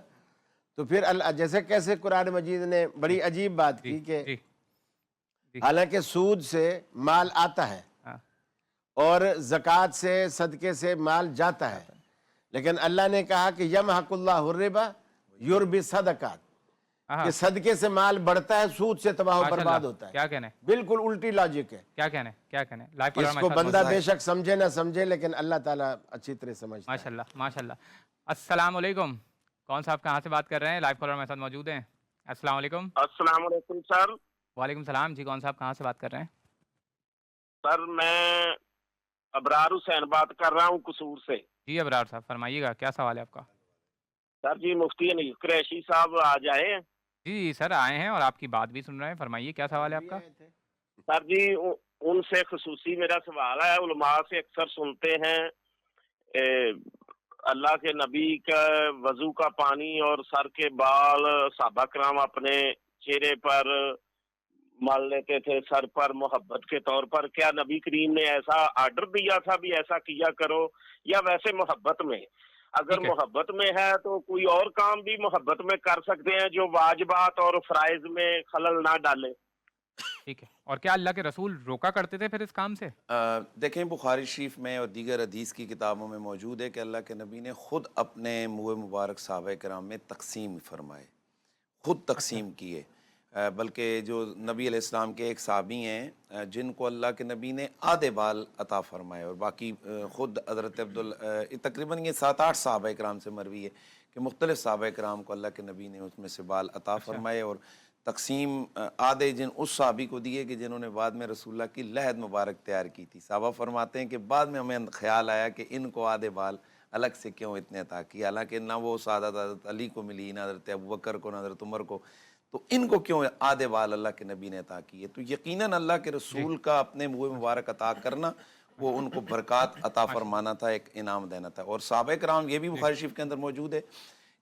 تو پھر اللہ، جیسے کیسے قرآن مجید نے بڑی عجیب بات جی کی کہ جی جی. حالانکہ سود سے مال آتا ہے ہاں. اور زکوٰۃ سے، صدقے سے مال جاتا ہے، لیکن اللہ نے کہا کہ یمحق اللہ الربا یربی صدقات، ہاں. کہ صدقے سے مال بڑھتا ہے، سود سے تباہ و ماشاء برباد اللہ. ہوتا ہے. کیا کہنے، بالکل الٹی لاجک ہے. کیا کہنے، کیا کہنے. لائف اس پروگرام کو ایسا بندہ موجود ہے. بے شک سمجھے نہ سمجھے، لیکن اللہ تعالیٰ اچھی طرح سمجھتا ہے. ماشاء اللہ ماشاء اللہ. السلام علیکم. کون صاحب کہاں سے بات کر رہے ہیں؟ لائف پروگرام ایسا موجود ہیں. السلام علیکم. السلام علیکم سر. وعلیکم السلام جی. کون صاحب کہاں سے بات کر رہے ہیں؟ سر میں ابرار حسین بات کر رہا ہوں قصور سے. جی ابرار صاحب فرمائیے گا، کیا سوال ہے آپ کا؟ سر جی مفتی انیس قریشی صاحب آ جائے. جی سر آئے ہیں اور آپ کی بات بھی سن رہے ہیں. فرمائیے کیا سوال ہے آپ کا؟ سر جی ان سے خصوصی میرا سوال ہے. علماء سے اکثر سنتے ہیں اللہ کے نبی کا وضو کا پانی اور سر کے بال صحابہ کرام اپنے چہرے پر مل لیتے تھے، سر پر محبت کے طور پر. کیا نبی کریم نے ایسا آرڈر دیا تھا بھی ایسا کیا کرو، یا ویسے محبت میں؟ اگر ٹھیک ہے محبت میں ہے تو کوئی اور کام بھی محبت میں کر سکتے ہیں جو واجبات اور فرائض میں خلل نہ ڈالے. ٹھیک ہے. اور کیا اللہ کے رسول روکا کرتے تھے پھر اس کام سے؟ دیکھیں بخاری شریف میں اور دیگر حدیث کی کتابوں میں موجود ہے کہ اللہ کے نبی نے خود اپنے منہ مبارک صحابہ کرام میں تقسیم فرمائے، خود تقسیم کیے. بلکہ جو نبی علیہ السلام کے ایک صحابی ہیں جن کو اللہ کے نبی نے آدھے بال عطا فرمائے، اور باقی خود حضرت تقریباً یہ 7-8 صحابہ کرام سے مروی ہے کہ مختلف صحابہ کرام کو اللہ کے نبی نے اس میں سے بال عطا فرمائے، اور تقسیم آدھے جن اس صحابی کو دیے کہ جنہوں نے بعد میں رسول اللہ کی لحد مبارک تیار کی تھی. صحابہ فرماتے ہیں کہ بعد میں ہمیں خیال آیا کہ ان کو آدھے بال الگ سے کیوں اتنے عطا کیے، حالانکہ نہ وہ سعادت حضرت علی کو ملی، نہ حضرت ابوبکر کو، نہ حضرت عمر کو، تو ان کو کیوں آدھے بال اللہ کے نبی نے عطا کیے؟ تو یقیناً اللہ کے رسول کا اپنے منہ مبارک عطا کرنا وہ ان کو برکات عطا فرمانا تھا، ایک انعام دینا تھا. اور صحابہ کرام، یہ بھی بخاری شریف کے اندر موجود ہے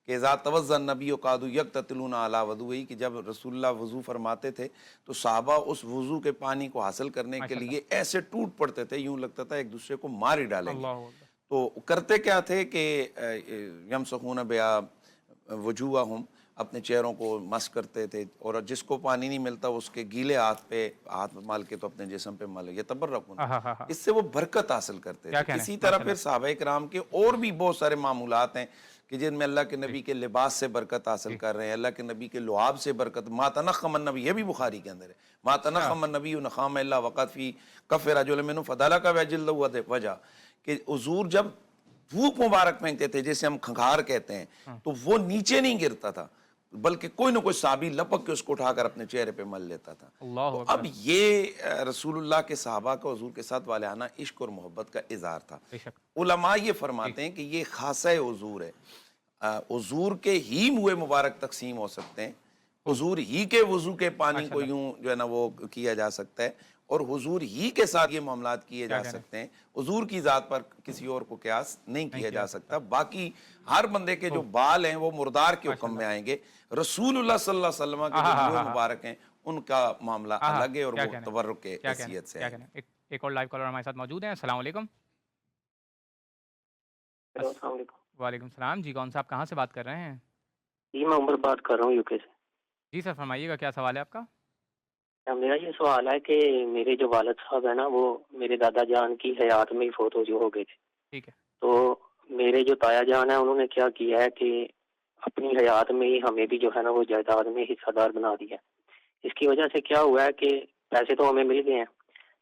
کہ اذا توضأ النبی قعدوا یقتتلون علی وضوئہ، کہ جب رسول اللہ وضو فرماتے تھے تو صحابہ اس وضو کے پانی کو حاصل کرنے کے لیے ایسے ٹوٹ پڑتے تھے، یوں لگتا تھا ایک دوسرے کو مار ہی ڈالیں گے. تو کرتے کیا تھے کہ یمسحون بہا وجوہہم، اپنے چہروں کو مس کرتے تھے، اور جس کو پانی نہیں ملتا اس کے گیلے ہاتھ پہ ہاتھ مال کے تو اپنے جسم پہ مالے، یہ تبرکون، اس سے وہ برکت حاصل کرتے تھے. اسی طرح پھر صحابہ کرام کے اور بھی بہت سارے معمولات ہیں کہ جن میں اللہ کے نبی کے لباس سے برکت حاصل کر رہے ہیں، اللہ کے نبی کے لعاب سے برکت. ما تنخم النبی، یہ بھی بخاری کے اندر ہے، ما تنخم النبی نخام الا وقت فی کف رجل منہ فدلک وجلدہ وجہ، کہ حضور جب پھوک مبارک پھینکتے تھے جسے ہم کھنگھار کہتے ہیں تو وہ نیچے نہیں گرتا تھا، بلکہ کوئی نہ کوئی صحابی لپک کے اس کو اٹھا کر اپنے چہرے پہ مل لیتا تھا. تو اب یہ رسول اللہ کے صحابہ کا حضور کے ساتھ والہانہ عشق اور محبت کا اظہار تھا. علماء یہ فرماتے ہیں کہ یہ خاصہ حضور ہے. حضور کے ہی منہ مبارک تقسیم ہو سکتے ہیں، حضور ہی کے وضو کے پانی کو یوں جو ہے نا وہ کیا جا سکتا ہے، اور حضور ہی کے ساتھ یہ معاملات کیے جا سکتے ہیں. حضور کی ذات پر کسی اور کو قیاس نہیں کیا جا سکتا. باقی ہر بندے کے جو بال ہیں وہ مردار کے حکم میں آئیں گے. رسول اللہ صلی اللہ علیہ وسلم کے جو منہ مبارک ہیں ان کا معاملہ الگ ہے اور وہ تبرک کے حیثیت سے ہے. ایک اور لائیو کالر ہمارے ساتھ موجود ہیں. السلام علیکم. السلام علیکم. وعلیکم السلام جی. کون صاحب کہاں سے بات کر رہے ہیں؟ جی میں عمر بات کر رہا ہوں یو کے سے. جی سر فرمائیے گا، کیا سوال ہے آپ کا؟ میرا یہ سوال ہے کہ میرے جو والد صاحب ہیں نا وہ میرے دادا جان کی حیات میں ہی فوت ہو گئے تھے. ٹھیک ہے. تو میرے جو تایا جان ہیں انہوں نے کیا کیا ہے کہ اپنی حیات میں ہی ہمیں بھی جو ہے نا وہ جائیداد میں حصہ دار بنا دیا. اس کی وجہ سے کیا ہوا ہے کہ پیسے تو ہمیں مل گئے ہیں،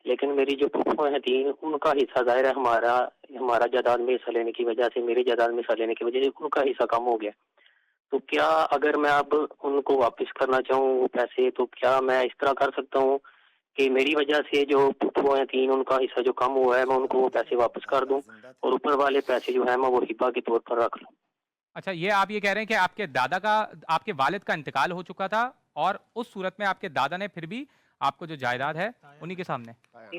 لیکن میری جو پھوپھو ہیں تین، ان کا حصہ ظاہر ہے ہمارا جائیداد میں حصہ لینے کی وجہ سے، میری جائیداد میں حصہ لینے کی وجہ سے ان کا حصہ کم ہو گیا. تو کیا اگر میں اب ان کو واپس کرنا چاہوں وہ پیسے، تو کیا میں اس طرح کر سکتا ہوں کہ میری وجہ سے جو پھپھو ہیں 3 ان کا حصہ جو کم ہوا ہے میں ان کو وہ پیسے واپس کر دوں اور اوپر والے پیسے جو ہیں میں وہ ہبہ کے طور پر رکھ لوں؟ اچھا، یہ آپ یہ کہہ رہے ہیں کہ آپ کے دادا کا، آپ کے والد کا انتقال ہو چکا تھا، اور اس صورت میں آپ کے دادا نے پھر بھی آپ کو جو جائیداد ہے انہی کے سامنے؟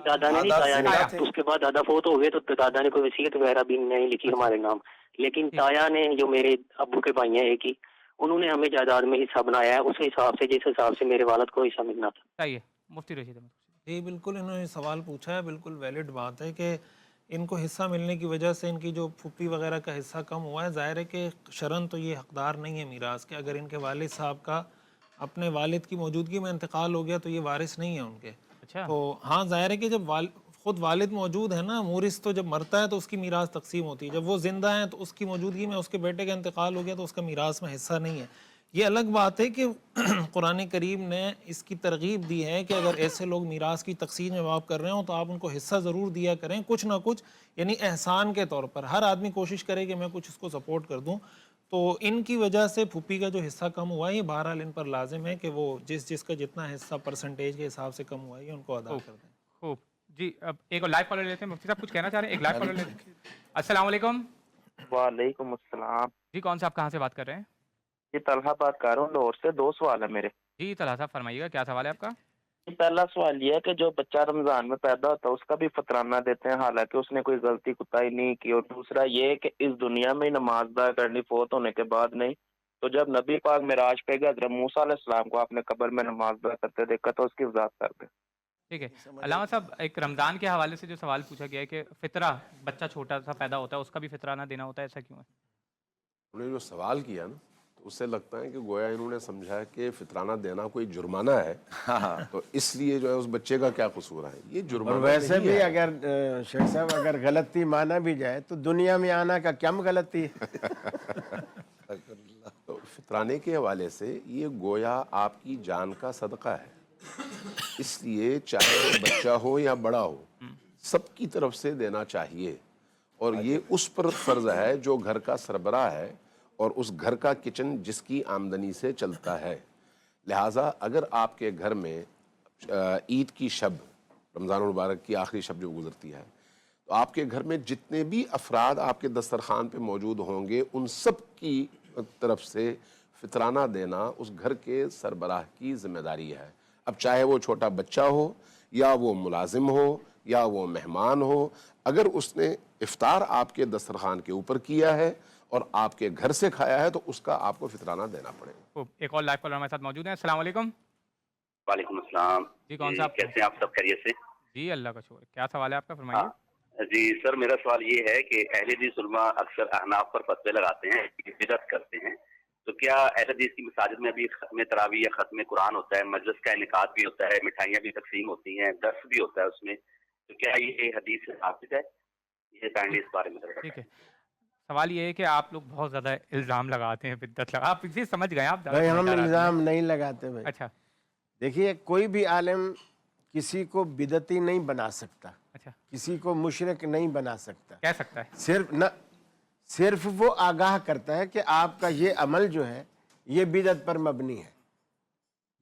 دادا نے نہیں، تایا نے، اس کے بعد دادا فوت ہو گئے تو دادا نے کوئی وصیت وغیرہ بھی نہیں لکھی ہمارے نام، لیکن تایا نے جو میرے ابو کے بھائی ہیں ایک ہی، انہوں نے ہمیں جائیداد میں حصہ بنایا ہے اس حساب سے جس حساب سے میرے والد کو حصہ ملنا تھا۔ صحیح ہے، مفتی رشید احمد۔ جی بالکل، انہوں نے سوال پوچھا ہے، بالکل ویلڈ بات ہے کہ ان کو حصہ ملنے کی وجہ سے ان کی جو پھپھی وغیرہ کا حصہ کم ہوا ہے، ظاہر ہے کہ شرعاً تو یہ حقدار نہیں ہے میراث کے۔ اگر ان کے والد صاحب کا اپنے والد کی موجودگی میں انتقال ہو گیا تو یہ وارث نہیں ہے ان کے۔ اچھا، تو ہاں ظاہر ہے کہ جب خود والد موجود ہے نا، مورث تو جب مرتا ہے تو اس کی میراث تقسیم ہوتی ہے، جب وہ زندہ ہیں تو اس کی موجودگی میں اس کے بیٹے کا انتقال ہو گیا تو اس کا میراث میں حصہ نہیں ہے۔ یہ الگ بات ہے کہ قرآن کریم نے اس کی ترغیب دی ہے کہ اگر ایسے لوگ میراث کی تقسیم میں آپ کر رہے ہوں تو آپ ان کو حصہ ضرور دیا کریں، کچھ نہ کچھ، یعنی احسان کے طور پر۔ ہر آدمی کوشش کرے کہ میں کچھ اس کو سپورٹ کر دوں۔ تو ان کی وجہ سے پھوپھی کا جو حصہ کم ہوا ہے، یہ بہرحال ان پر لازم ہے کہ وہ جس کا جتنا حصہ پرسنٹیج کے حساب سے کم ہوا ہے ان کو ادا کر دیں۔ خوب جی، اب ایک اور لائیو کالر لیتے ہیں۔ مفتی صاحب کچھ کہنا چاہ رہے ہیں؟ ایک لائیو کالر لیتے ہیں۔ السلام علیکم۔ وعلیکم السلام جی، کون سے آپ کہاں سے بات کر رہے ہیں؟ جی طلحہ بات کر رہا ہوں لاہور سے۔ 2 سوال ہے میرے۔ جی طلحہ صاحب فرمائیے گا، کیا سوال ہے آپ کا؟ پہلا سوال یہ ہے کہ جو بچہ رمضان میں پیدا ہوتا ہے اس کا بھی فطرانہ دیتے ہیں حالانکہ اس نے کوئی غلطی کوتاہی نہیں کی، اور دوسرا یہ ہے کہ اس دنیا میں نماز ادا کرنی فوت ہونے کے بعد نہیں، تو جب نبی پاک معراج پہ گئے حضرت موسیٰ علیہ السلام کو آپ نے قبر میں نماز ادا کرتے دیکھا تو اس کی وضاحت کر دیں۔ ٹھیک ہے علامہ صاحب، ایک رمضان کے حوالے سے جو سوال پوچھا گیا ہے کہ فطرہ، بچہ چھوٹا سا پیدا ہوتا ہے اس کا بھی فطرانہ دینا ہوتا ہے، ایسا کیوں ہے؟ انہوں نے جو سوال کیا نا تو اس سے لگتا ہے کہ گویا انہوں نے سمجھا کہ فطرانہ دینا کوئی جرمانہ ہے، تو اس لیے جو ہے اس بچے کا کیا قصور ہے، یہ جرمانہ اور ویسے نہیں بھی ہے۔ اگر شیخ صاحب اگر غلطی مانا بھی جائے تو دنیا میں آنا کا کیا غلطی ہے؟ تو فطرانے کے حوالے سے یہ گویا آپ کی جان کا صدقہ ہے، اس لیے چاہے بچہ ہو یا بڑا ہو سب کی طرف سے دینا چاہیے، اور یہ اس پر فرض ہے جو گھر کا سربراہ ہے اور اس گھر کا کچن جس کی آمدنی سے چلتا ہے۔ لہٰذا اگر آپ کے گھر میں عید کی شب، رمضان المبارک کی آخری شب جو گزرتی ہے، تو آپ کے گھر میں جتنے بھی افراد آپ کے دسترخوان پہ موجود ہوں گے ان سب کی طرف سے فطرانہ دینا اس گھر کے سربراہ کی ذمہ داری ہے۔ اب چاہے وہ چھوٹا بچہ ہو یا وہ ملازم ہو یا وہ مہمان ہو، اگر اس نے افطار آپ کے دسترخوان کے اوپر کیا ہے اور آپ کے گھر سے کھایا ہے تو اس کا آپ کو فطرانہ دینا پڑے گا۔ ایک اور لائیو کالر ہمارے ساتھ موجود ہیں۔ السلام علیکم۔ وعلیکم السلام۔ جی کون صاحب؟ کیسے ہیں آپ سب؟ خیریت سے؟ جی اللہ کا شکر۔ کیا سوال ہے آپ کا، فرمائیے۔ جی سر، میرا سوال یہ ہے کہ اہل حدیث علماء اکثر احناف پر فتوے لگاتے ہیں، بدعت کرتے ہیں، تو کیا اہل حدیث کی مساجد میں بھی ختم تراویح یا ختم قرآن ہوتا ہے، مجلس کا انعقاد بھی ہوتا ہے، مٹھائیاں بھی تقسیم ہوتی ہیں، درس بھی ہوتا ہے اس میں، تو کیا یہ حدیث سے ثابت ہے؟ یہ کائنڈلی اس بارے میں ٹھیک ہے۔ سوال یہ ہے کہ آپ لوگ بہت زیادہ الزام لگاتے ہیں، بدعت لگا، آپ اسی سمجھ گئے آپ؟ بھائی ہم الزام نہیں لگاتے بھائی۔ اچھا دیکھیے کوئی بھی عالم کسی کو بدعتی نہیں بنا سکتا، اچھا، کسی کو مشرک نہیں بنا سکتا، کہہ سکتا ہے، صرف وہ آگاہ کرتا ہے کہ آپ کا یہ عمل جو ہے یہ بدعت پر مبنی ہے۔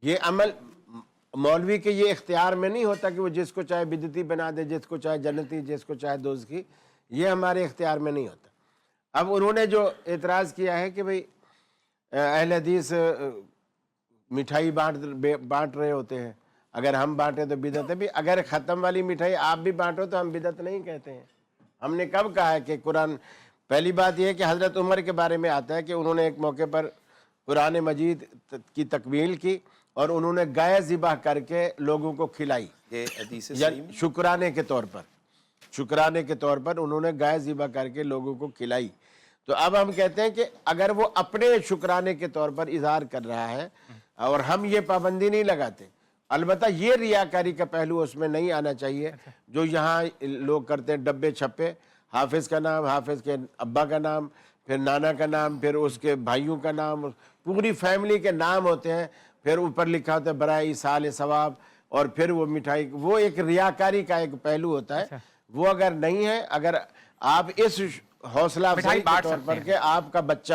یہ عمل مولوی کے یہ اختیار میں نہیں ہوتا کہ وہ جس کو چاہے بدعتی بنا دے، جس کو چاہے جنتی، جس کو چاہے دوزخی، یہ ہمارے اختیار میں نہیں ہوتا۔ اب انہوں نے جو اعتراض کیا ہے کہ بھئی اہل حدیث مٹھائی بانٹ رہے ہوتے ہیں، اگر ہم بانٹیں تو بدعت ہے بھی، اگر ختم والی مٹھائی آپ بھی بانٹو تو ہم بدعت نہیں کہتے ہیں۔ ہم نے کب کہا ہے کہ قرآن، پہلی بات یہ ہے کہ حضرت عمر کے بارے میں آتا ہے کہ انہوں نے ایک موقع پر قرآن مجید کی تکمیل کی اور انہوں نے گائے ذبح کر کے لوگوں کو کھلائی، یہ حدیث شکرانے کے طور پر، شکرانے کے طور پر انہوں نے گائے ذبح کر کے لوگوں کو کھلائی۔ تو اب ہم کہتے ہیں کہ اگر وہ اپنے شکرانے کے طور پر اظہار کر رہا ہے اور ہم یہ پابندی نہیں لگاتے، البتہ یہ ریاکاری کا پہلو اس میں نہیں آنا چاہیے جو یہاں لوگ کرتے ہیں، ڈبے چھپے، حافظ کا نام، حافظ کے ابا کا نام، پھر نانا کا نام، پھر اس کے بھائیوں کا نام، پوری فیملی کے نام ہوتے ہیں، پھر اوپر لکھا ہوتا ہے برائے ایصال ثواب، اور پھر وہ مٹھائی، وہ ایک ریاکاری کا ایک پہلو ہوتا ہے۔ وہ اگر نہیں ہے، اگر آپ اس حوصلہ افزائی کے طور پر کہ آپ کا بچہ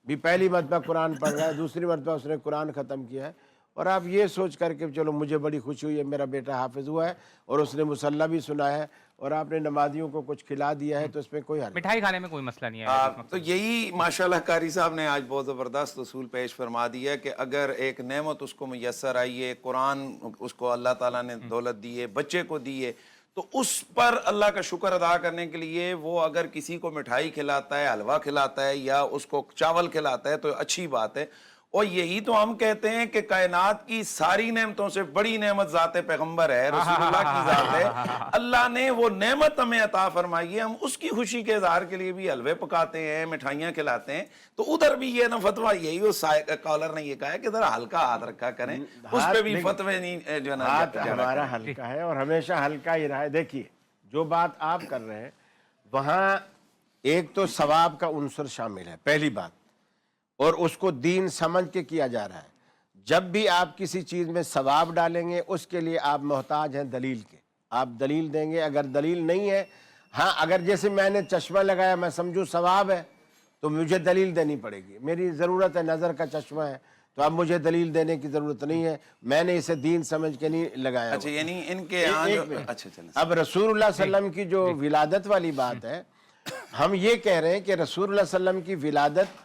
بھی پہلی مرتبہ قرآن پڑھ رہا ہے, دوسری مرتبہ اس نے قرآن ختم کیا ہے, اور آپ یہ سوچ کر کے چلو مجھے بڑی خوشی ہوئی ہے میرا بیٹا حافظ ہوا ہے اور اس نے مصلی بھی سنا ہے اور آپ نے نمازیوں کو کچھ کھلا دیا ہے, تو اس میں کوئی حل مٹھائی کھانے میں کوئی مسئلہ نہیں ہے. تو یہی ماشاءاللہ قاری صاحب نے آج بہت زبردست اصول پیش فرما دیا کہ اگر ایک نعمت اس کو میسر آئی ہے, قرآن اس کو اللہ تعالیٰ نے دولت دی ہے, بچے کو دی ہے, تو اس پر اللہ کا شکر ادا کرنے کے لیے وہ اگر کسی کو مٹھائی کھلاتا ہے, حلوہ کھلاتا ہے یا اس کو چاول کھلاتا ہے تو اچھی بات ہے. اور یہی تو ہم کہتے ہیں کہ کائنات کی ساری نعمتوں سے بڑی نعمت ذات پیغمبر ہے, رسول اللہ کی ذات ہے. اللہ نے وہ نعمت ہمیں عطا فرمائی ہے, ہم اس کی خوشی کے اظہار کے لیے بھی حلوے پکاتے ہیں, مٹھائیاں کھلاتے ہیں. تو ادھر بھی یہ نا فتویٰ یہی, اس کالر نے یہ کہا ہے کہ ذرا ہلکا ہاتھ رکھا کریں, اس پہ بھی فتوے نہیں جو ہے نا. ہاتھ ہمارا ہلکا ہے اور ہمیشہ ہلکا ہی رہا ہے. دیکھیے جو بات آپ کر رہے ہیں وہاں ایک تو ثواب کا عنصر شامل ہے, پہلی بات, اور اس کو دین سمجھ کے کیا جا رہا ہے. جب بھی آپ کسی چیز میں ثواب ڈالیں گے اس کے لیے آپ محتاج ہیں دلیل کے, آپ دلیل دیں گے. اگر دلیل نہیں ہے, ہاں اگر جیسے میں نے چشمہ لگایا میں سمجھوں ثواب ہے تو مجھے دلیل دینی پڑے گی. میری ضرورت ہے, نظر کا چشمہ ہے, تو اب مجھے دلیل دینے کی ضرورت نہیں ہے, میں نے اسے دین سمجھ کے نہیں لگایا. اچھا یعنی ان کے اب رسول اللہ صلی اللہ علیہ وسلم کی جو ولادت والی بات ہے, ہم یہ کہہ رہے ہیں کہ رسول اللہ صلی اللہ علیہ وسلم کی ولادت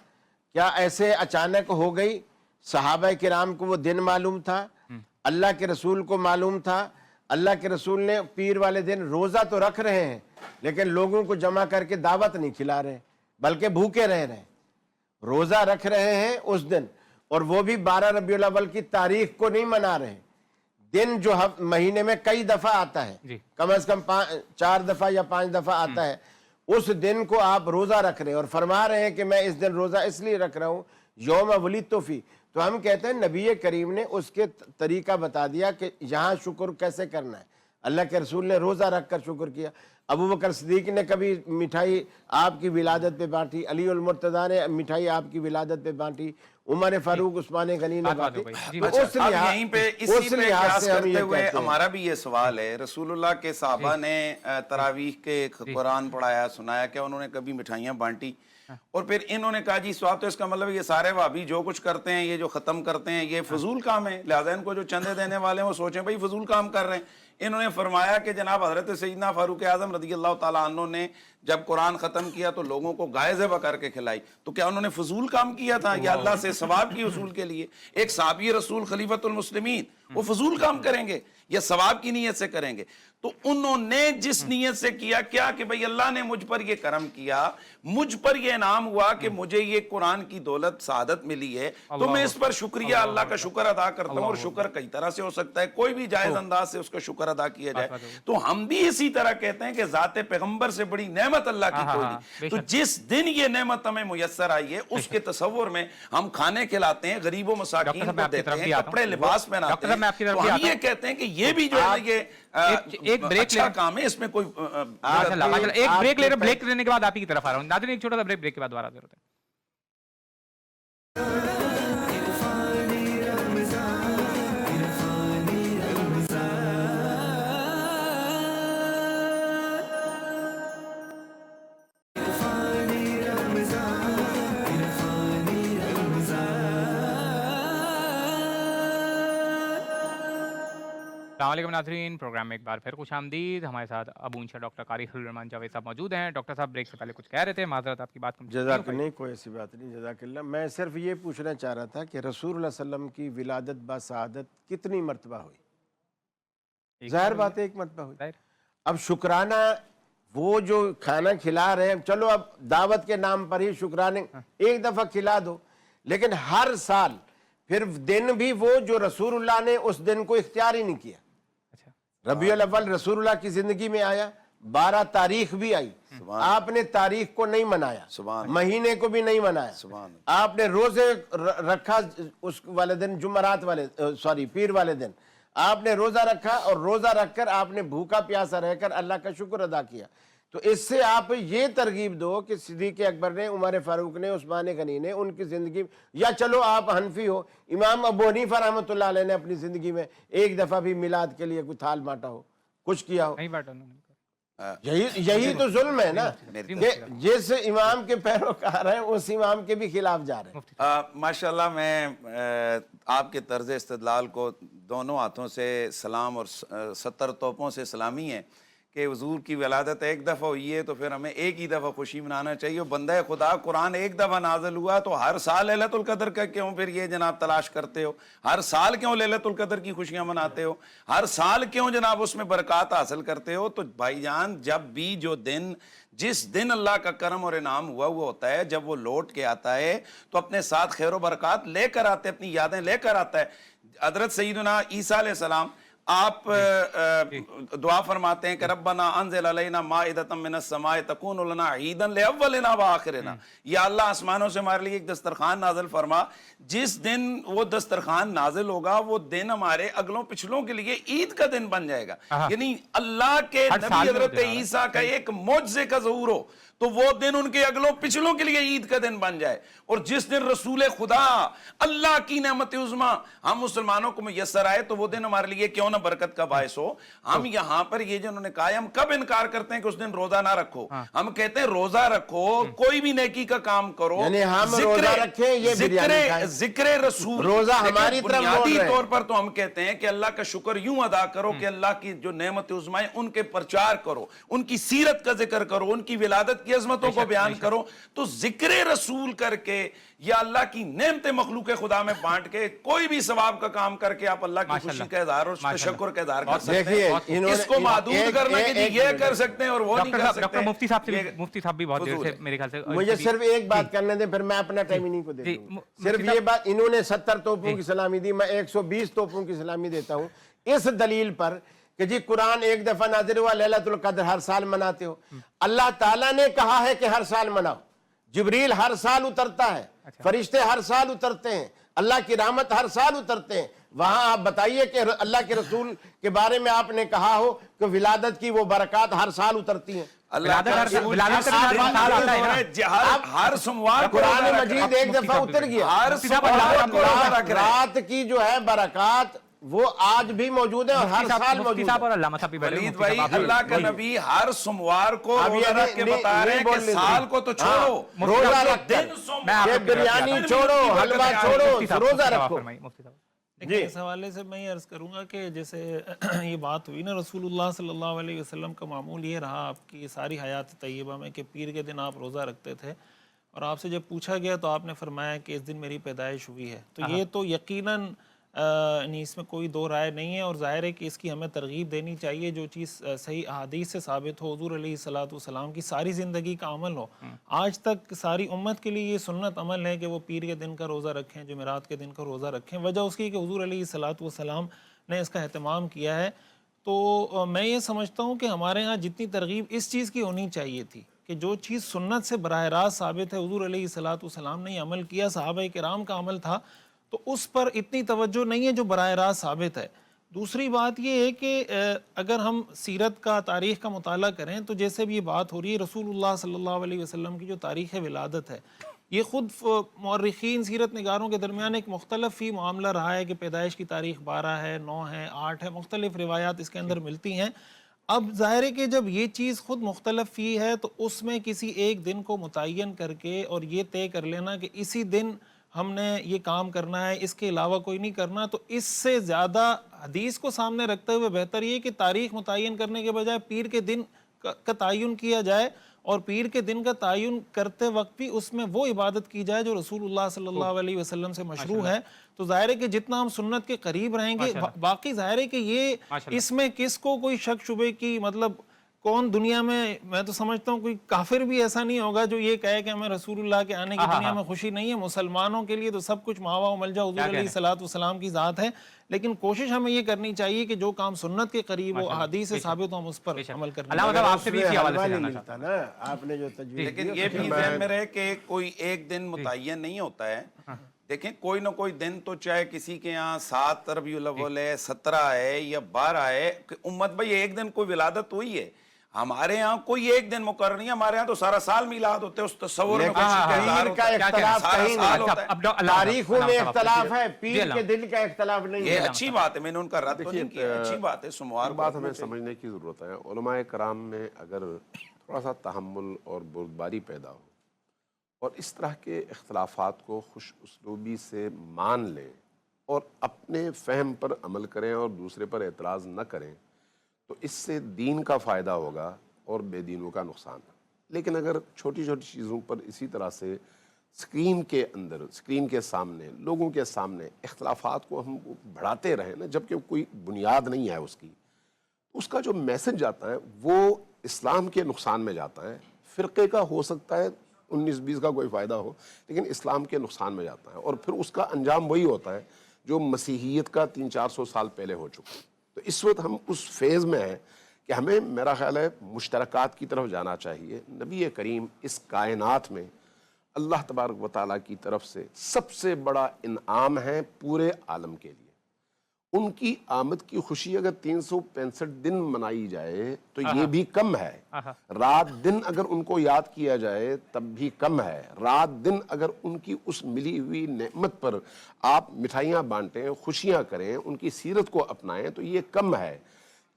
کیا ایسے اچانک ہو گئی؟ صحابہ کرام کو وہ دن معلوم تھا, اللہ کے رسول کو معلوم تھا. اللہ کے رسول نے پیر والے دن روزہ تو رکھ رہے ہیں لیکن لوگوں کو جمع کر کے دعوت نہیں کھلا رہے بلکہ بھوکے رہ رہے ہیں. روزہ رکھ رہے ہیں اس دن, اور وہ بھی 12 ربیع الاول کی تاریخ کو نہیں منا رہے. دن جو مہینے میں کئی دفعہ آتا ہے, کم از کم 4 دفعہ یا 5 دفعہ آتا ہے, اس دن کو آپ روزہ رکھ رہے ہیں اور فرما رہے ہیں کہ میں اس دن روزہ اس لیے رکھ رہا ہوں یوم ولدت فی. تو ہم کہتے ہیں نبی کریم نے اس کے طریقہ بتا دیا کہ یہاں شکر کیسے کرنا ہے. اللہ کے رسول نے روزہ رکھ کر شکر کیا. ابو بکر صدیق نے کبھی مٹھائی آپ کی ولادت پہ بانٹی, علی المرتضیٰ نے مٹھائی آپ کی ولادت پہ بانٹی, عمر فاروق عثمان غنی نے بانٹی. یہیں پہ اسی پہ قیاس کرتے ہوئے ہمارا بھی یہ سوال ہے, رسول اللہ کے صحابہ نے تراویح کے قرآن پڑھایا, سنایا, کیا انہوں نے کبھی مٹھائیاں بانٹی؟ اور پھر انہوں نے کہا جی سواب, تو اس کا مطلب یہ سارے وہابی جو کچھ کرتے ہیں, یہ جو ختم کرتے ہیں, یہ فضول کام ہے, لہذا ان کو جو چندے دینے والے ہیں وہ سوچیں بھائی فضول کام کر رہے ہیں. انہوں نے فرمایا کہ جناب حضرت سیدنا فاروق اعظم رضی اللہ تعالیٰ عنہ نے جب قرآن ختم کیا تو لوگوں کو گائے ذبح کر کے کھلائی, تو کیا انہوں نے فضول کام کیا تھا یا اللہ سے ثواب کی حصول کے لیے؟ ایک صحابی رسول خلیفۃ المسلمین وہ فضول کام کریں گے یا ثواب کی نیت سے کریں گے؟ تو انہوں نے جس نیت سے کیا کیا کہ بھئی اللہ نے مجھ پر یہ کرم کیا, مجھ پر یہ انعام ہوا کہ مجھے یہ قرآن کی دولت سعادت ملی ہے, تو میں اس پر شکریہ اللہ کا شکر ادا کرتا ہوں. اور شکر کئی طرح سے ہو سکتا ہے, کوئی بھی جائز انداز سے اس کا شکر ادا کیا جائے. تو ہم بھی اسی طرح کہتے ہیں کہ ذات پیغمبر سے بڑی نعمت اللہ کی کوئی نہیں. تو جس دن یہ نعمت ہمیں میسر آئی ہے اس کے تصور میں ہم کھانے کھلاتے ہیں, غریب و مساکین کو دیتے ہیں, کپڑے لباس پہناتے ہیں. تو ہم یہ کہتے ہیں کہ یہ بھی جو ہے یہ ایک بریک اچھا کام ہے, اس میں کوئی ایک بریک لے رہے, بریک لینے کے بعد آپ ہی کی طرف آ رہا ہوں. ناظرین ایک چھوٹا سا بریک کے بعد دوبارہ حاضر ہوتے ہیں. السلام علیکم ناظرین, پروگرام میں ایک بار پھر خوش آمدید. ہمارے ساتھ ابو انشا ڈاکٹر قاری خلیل الرحمان جاوید صاحب موجود ہیں. ڈاکٹر صاحب بریک سے پہلے کچھ کہہ رہے تھے, معذرت آپ کی بات کم. جزاک نہیں, کوئی ایسی بات نہیں, جزاک اللہ. میں صرف یہ پوچھنا چاہ رہا تھا کہ رسول اللہ صلی اللہ علیہ وسلم کی ولادت با سعادت کتنی مرتبہ ہوئی؟ ظاہر بات ہے ایک مرتبہ ہوئی. اب شکرانہ وہ جو کھانا کھلا رہے ہیں, چلو اب دعوت کے نام پر ہی شکرانے ایک دفعہ کھلا دو, لیکن ہر سال پھر دن بھی وہ جو رسول اللہ نے اس دن کو اختیار ہی نہیں کیا. ربیع الاول رسول اللہ کی زندگی میں آیا, 12 تاریخ بھی آئی, آپ نے تاریخ کو نہیں منایا, مہینے کو بھی نہیں منایا. آپ نے روزے رکھا اس والے دن, جمعرات والے پیر والے دن آپ نے روزہ رکھا, اور روزہ رکھ کر آپ نے بھوکا پیاسا رہ کر اللہ کا شکر ادا کیا. تو اس سے آپ یہ ترغیب دو کہ صدیق اکبر نے, عمر فاروق نے, عثمان غنی نے ان کی زندگی, یا چلو آپ حنفی ہو, امام ابو حنیفہ رحمۃ اللہ علیہ نے اپنی زندگی میں ایک دفعہ بھی میلاد کے لیے کوئی تھال بانٹا ہو, کچھ کیا ہو؟ نہیں بانٹا. یہی تو ظلم ہے نا کہ جس امام کے پیروکار ہیں اس امام کے بھی خلاف جا رہے ہیں. ماشاءاللہ میں آپ کے طرز استدلال کو دونوں ہاتھوں سے سلام اور 70 توپوں سے سلامی ہے کہ حضور کی ولادت ایک دفعہ ہوئی ہے تو پھر ہمیں ایک ہی دفعہ خوشی منانا چاہیے. بندہ خدا قرآن ایک دفعہ نازل ہوا تو ہر سال لیلۃ القدر کا کیوں پھر یہ جناب تلاش کرتے ہو؟ ہر سال کیوں لیلۃ القدر کی خوشیاں مناتے ہو؟ ہر سال کیوں جناب اس میں برکات حاصل کرتے ہو؟ تو بھائی جان جب بھی جس دن اللہ کا کرم اور انعام ہوا ہوتا ہے، جب وہ لوٹ کے آتا ہے تو اپنے ساتھ خیر و برکات لے کر آتے، اپنی یادیں لے کر آتا ہے. حضرت سیدنا عیسیٰ علیہ السلام آپ دعا فرماتے ہیں کہ ربنا انزل علینا مائدۃ من السماء تکون لنا عیدا لاولنا وآخرنا. یا اللہ آسمانوں سے ہمارے لیے ایک دسترخوان نازل فرما. جس دن وہ دسترخوان نازل ہوگا وہ دن ہمارے اگلوں پچھلوں کے لیے عید کا دن بن جائے گا. یعنی اللہ کے نبی حضرت عیسیٰ کا ایک معجزے کا ظہور ہو تو وہ دن ان کے اگلوں پچھلوں کے لیے عید کا دن بن جائے. اور جس دن رسول خدا اللہ کی نعمت عظمیٰ ہم مسلمانوں کو میسر آئے تو وہ دن ہمارے لیے کیوں نہ برکت کا باعث ہو. ہم یہاں پر یہ جو انہوں نے کہا ہے، ہم کب انکار کرتے ہیں کہ اس دن روزہ نہ رکھو؟ ہم کہتے ہیں روزہ رکھو، کوئی بھی نیکی کا کام کرو، یعنی ہم روزہ رکھیں یہ بریانی کھائیں، ذکر رسول. روزہ ہماری طرف بنیادی طور پر تو ہم کہتے ہیں کہ اللہ کا شکر یوں ادا کرو کہ اللہ کی جو نعمت عظمیٰ ہیں ان کے پرچار کرو، ان کی سیرت کا ذکر کرو، ان کی ولادت کی عظمتوں کو بیان کرو. تو ذکر رسول کر کے یا اللہ کی نعمت مخلوق خدا میں بانٹ کے کوئی بھی ثواب کا کام کر کے آپ اللہ کی خوشی کا اظہار اور تشکر کا اظہار کر سکتے ہیں. اس کو محدود کرنا کہ جی یہ کر سکتے ہیں اور وہ نہیں کر سکتے. مفتی صاحب بھی بہت دیر سے میرے خیال سے مجھے صرف ایک بات کرنے دیں، پھر میں اپنا ٹائم انہیں کو دے دوں. صرف یہ بات، انہوں نے 70 توپوں کی سلامی دی، میں 120 توپوں کی سلامی دیتا ہوں اس دلیل پر کہ جی قرآن ایک دفعہ نازل ہوا، لیلۃ القدر ہر سال مناتے ہو. اللہ تعالیٰ نے کہا ہے کہ ہر سال مناؤ. جبریل ہر سال اترتا ہے، فرشتے ہر سال اترتے ہیں، اللہ کی رحمت ہر سال اترتے ہیں. وہاں آپ بتائیے کہ اللہ کے رسول کے بارے میں آپ نے کہا ہو کہ ولادت کی وہ برکات ہر سال اترتی ہیں. ہر سوموار قرآن مجید ایک دفعہ اتر گیا. رات کی جو ہے برکات وہ آج بھی موجود ہے اور ہر سال موجود ہے. ولید بھائی، اللہ کا نبی ہر سوموار کو روزہ رکھ کے بتا رہے ہیں کہ سال کو تو چھوڑو، روزہ رکھتے ہیں، بریانی چھوڑو، حلوہ چھوڑو، روزہ رکھو. لیکن اس حوالے سے میں یہ عرض کروں گا کہ جیسے یہ بات ہوئی نا، رسول اللہ صلی اللہ علیہ وسلم کا معمول یہ رہا آپ کی ساری حیات طیبہ میں کہ پیر کے دن آپ روزہ رکھتے تھے، اور آپ سے جب پوچھا گیا تو آپ نے فرمایا کہ اس دن میری پیدائش ہوئی ہے. تو یہ تو یقیناً اس میں کوئی دو رائے نہیں ہے، اور ظاہر ہے کہ اس کی ہمیں ترغیب دینی چاہیے. جو چیز صحیح احادیث سے ثابت ہو، حضور علیہ السلام کی ساری زندگی کا عمل ہو، آج تک ساری امت کے لیے یہ سنت عمل ہے کہ وہ پیر کے دن کا روزہ رکھیں، جمعرات کے دن کا روزہ رکھیں. وجہ اس کی کہ حضور علیہ السلام نے اس کا اہتمام کیا ہے. تو میں یہ سمجھتا ہوں کہ ہمارے ہاں جتنی ترغیب اس چیز کی ہونی چاہیے تھی کہ جو چیز سنت سے براہ راست ثابت ہے، حضور علیہ السلام نے یہ عمل کیا، صحابہ کرام کا عمل تھا، تو اس پر اتنی توجہ نہیں ہے جو براہ راست ثابت ہے. دوسری بات یہ ہے کہ اگر ہم سیرت کا، تاریخ کا مطالعہ کریں تو جیسے بھی یہ بات ہو رہی ہے رسول اللہ صلی اللہ علیہ وسلم کی جو تاریخ ولادت ہے، یہ خود مورخین، سیرت نگاروں کے درمیان ایک مختلف ہی معاملہ رہا ہے کہ پیدائش کی تاریخ 12 ہے، 9 ہے، 8 ہے، مختلف روایات اس کے اندر ملتی ہیں. اب ظاہر ہے کہ جب یہ چیز خود مختلف ہی ہے تو اس میں کسی ایک دن کو متعین کر کے اور یہ طے کر لینا کہ اسی دن ہم نے یہ کام کرنا ہے، اس کے علاوہ کوئی نہیں کرنا، تو اس سے زیادہ حدیث کو سامنے رکھتے ہوئے بہتر یہ کہ تاریخ متعین کرنے کے بجائے پیر کے دن کا تعین کیا جائے، اور پیر کے دن کا تعین کرتے وقت بھی اس میں وہ عبادت کی جائے جو رسول اللہ صلی اللہ علیہ وسلم سے مشروع ہے. تو ظاہر ہے کہ جتنا ہم سنت کے قریب رہیں گے، باقی ظاہر ہے کہ یہ اس میں کس کو کوئی شک شبے کی، مطلب کون دنیا میں تو سمجھتا ہوں کوئی کافر بھی ایسا نہیں ہوگا جو یہ کہے کہ ہمیں رسول اللہ کے آنے کی دنیا میں خوشی نہیں ہے. مسلمانوں کے لیے تو سب کچھ ماوا و ملجا حضور علیہ السلام کی ذات ہے، لیکن کوشش ہمیں یہ کرنی چاہیے کہ جو کام سنت کے قریب ہو، احادیث سے ثابت ہو، ہم اس پر عمل کریں. لیکن یہ بھی ذہن میں رہے کہ کوئی ایک دن متعین نہیں ہوتا ہے. دیکھیں کوئی نہ کوئی دن تو چاہے کسی کے یہاں 7 ربیع الاول ہے، 17 ہے یا 12 ہے، کہ امت بھائی ایک دن کوئی ولادت ہوئی ہے. ہمارے یہاں کوئی ایک دن مقرر نہیں ہے، ہمارے یہاں تو سارا سال میلاد ہوتے ہیں، اس تصور میں لیکن کچھ کردار پیر کا ہوتا ہے، اختلاف سارا کہیں سال نہیں، ہوتا ہے۔ تاریخوں میں اختلاف ہے، پیر کے دن کا اختلاف نہیں یہ ہے۔ اچھی بات ہے، میں نے ان کا رد تو نہیں کیا، اچھی بات ہے، سموار ایک بات ہمیں سمجھنے کی ضرورت ہے، علماء کرام میں اگر تھوڑا سا تحمل اور بردباری پیدا ہو اور اس طرح کے اختلافات کو خوش اسلوبی سے مان لیں اور اپنے فہم پر عمل کریں اور دوسرے پر اعتراض نہ کریں، تو اس سے دین کا فائدہ ہوگا اور بے دینوں کا نقصان۔ لیکن اگر چھوٹی چھوٹی چیزوں پر اسی طرح سے اسکرین کے اندر، اسکرین کے سامنے، لوگوں کے سامنے اختلافات کو ہم بڑھاتے رہیں نا، جبکہ کوئی بنیاد نہیں ہے اس کی، اس کا جو میسج جاتا ہے وہ اسلام کے نقصان میں جاتا ہے۔ فرقے کا ہو سکتا ہے 19-20 کا کوئی فائدہ ہو، لیکن اسلام کے نقصان میں جاتا ہے، اور پھر اس کا انجام وہی ہوتا ہے جو مسیحیت کا 300-400 سال پہلے ہو چکا ہے۔ تو اس وقت ہم اس فیز میں ہیں کہ ہمیں، میرا خیال ہے، مشترکات کی طرف جانا چاہیے۔ نبی کریم اس کائنات میں اللہ تبارک و تعالیٰ کی طرف سے سب سے بڑا انعام ہے پورے عالم کے لیے۔ ان کی آمد کی خوشی اگر 365 دن منائی جائے تو یہ بھی کم ہے، رات دن اگر ان کو یاد کیا جائے تب بھی کم ہے، رات دن اگر ان کی اس ملی ہوئی نعمت پر آپ مٹھائیاں بانٹیں، خوشیاں کریں، ان کی سیرت کو اپنائیں تو یہ کم ہے۔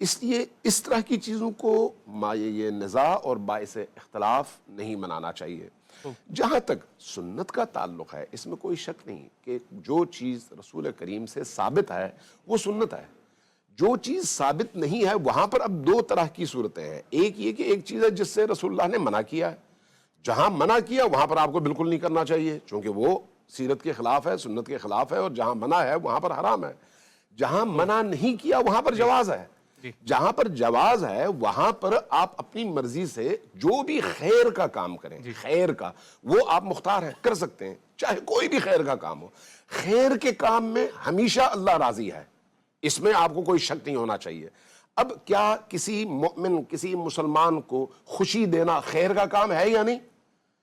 اس لیے اس طرح کی چیزوں کو یہ نزاع اور باعث اختلاف نہیں منانا چاہیے۔ جہاں تک سنت کا تعلق ہے، اس میں کوئی شک نہیں کہ جو چیز رسول کریم سے ثابت ہے وہ سنت ہے۔ جو چیز ثابت نہیں ہے وہاں پر اب دو طرح کی صورتیں ہیں۔ ایک یہ کہ ایک چیز ہے جس سے رسول اللہ نے منع کیا ہے، جہاں منع کیا وہاں پر آپ کو بالکل نہیں کرنا چاہیے، چونکہ وہ سیرت کے خلاف ہے، سنت کے خلاف ہے، اور جہاں منع ہے وہاں پر حرام ہے۔ جہاں منع نہیں کیا وہاں پر جواز ہے، جہاں پر جواز ہے وہاں پر آپ اپنی مرضی سے جو بھی خیر کا کام کریں، خیر کا، وہ آپ مختار ہیں، کر سکتے ہیں، چاہے کوئی بھی خیر کا کام ہو۔ خیر کے کام میں ہمیشہ اللہ راضی ہے، اس میں آپ کو کوئی شک نہیں ہونا چاہیے۔ اب کیا کسی مومن، کسی مسلمان کو خوشی دینا خیر کا کام ہے یا نہیں؟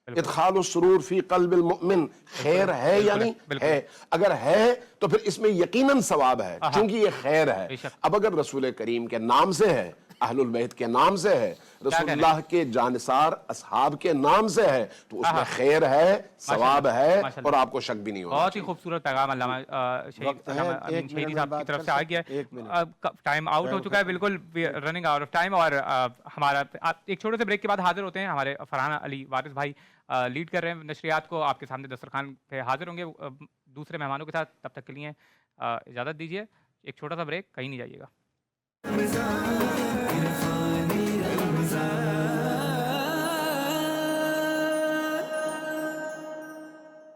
ادخال السرور فی قلب المؤمن خیر ہے یا نہیں ہے؟ اگر ہے تو پھر اس میں یقیناً ثواب ہے، چونکہ یہ خیر ہے۔ اب اگر رسول کریم کے نام سے ہے، اہل البیت کے نام سے ہے، رسول اللہ کے جانثار اصحاب کے نام سے ہے، تو اس میں خیر ہے، ثواب ہے، اور آپ کو شک بھی نہیں ہوگا۔ بہت ہی خوبصورت پیغام علامہ امین شہیدی صاحب کی طرف سے آ گیا ہے۔ ٹائم آؤٹ ہو چکا ہے، بالکل رننگ آؤٹ آف ٹائم، اور ہمارا ایک چھوٹے سے بریک کے بعد حاضر ہوتے ہیں۔ ہمارے فرحان علی وارث بھائی لیڈ کر رہے ہیں نشریات کو، آپ کے سامنے دسترخوان پہ حاضر ہوں گے دوسرے مہمانوں کے ساتھ۔ تب تک کے لیے اجازت دیجیے، ایک چھوٹا سا بریک، کہیں نہیں جائیے گا۔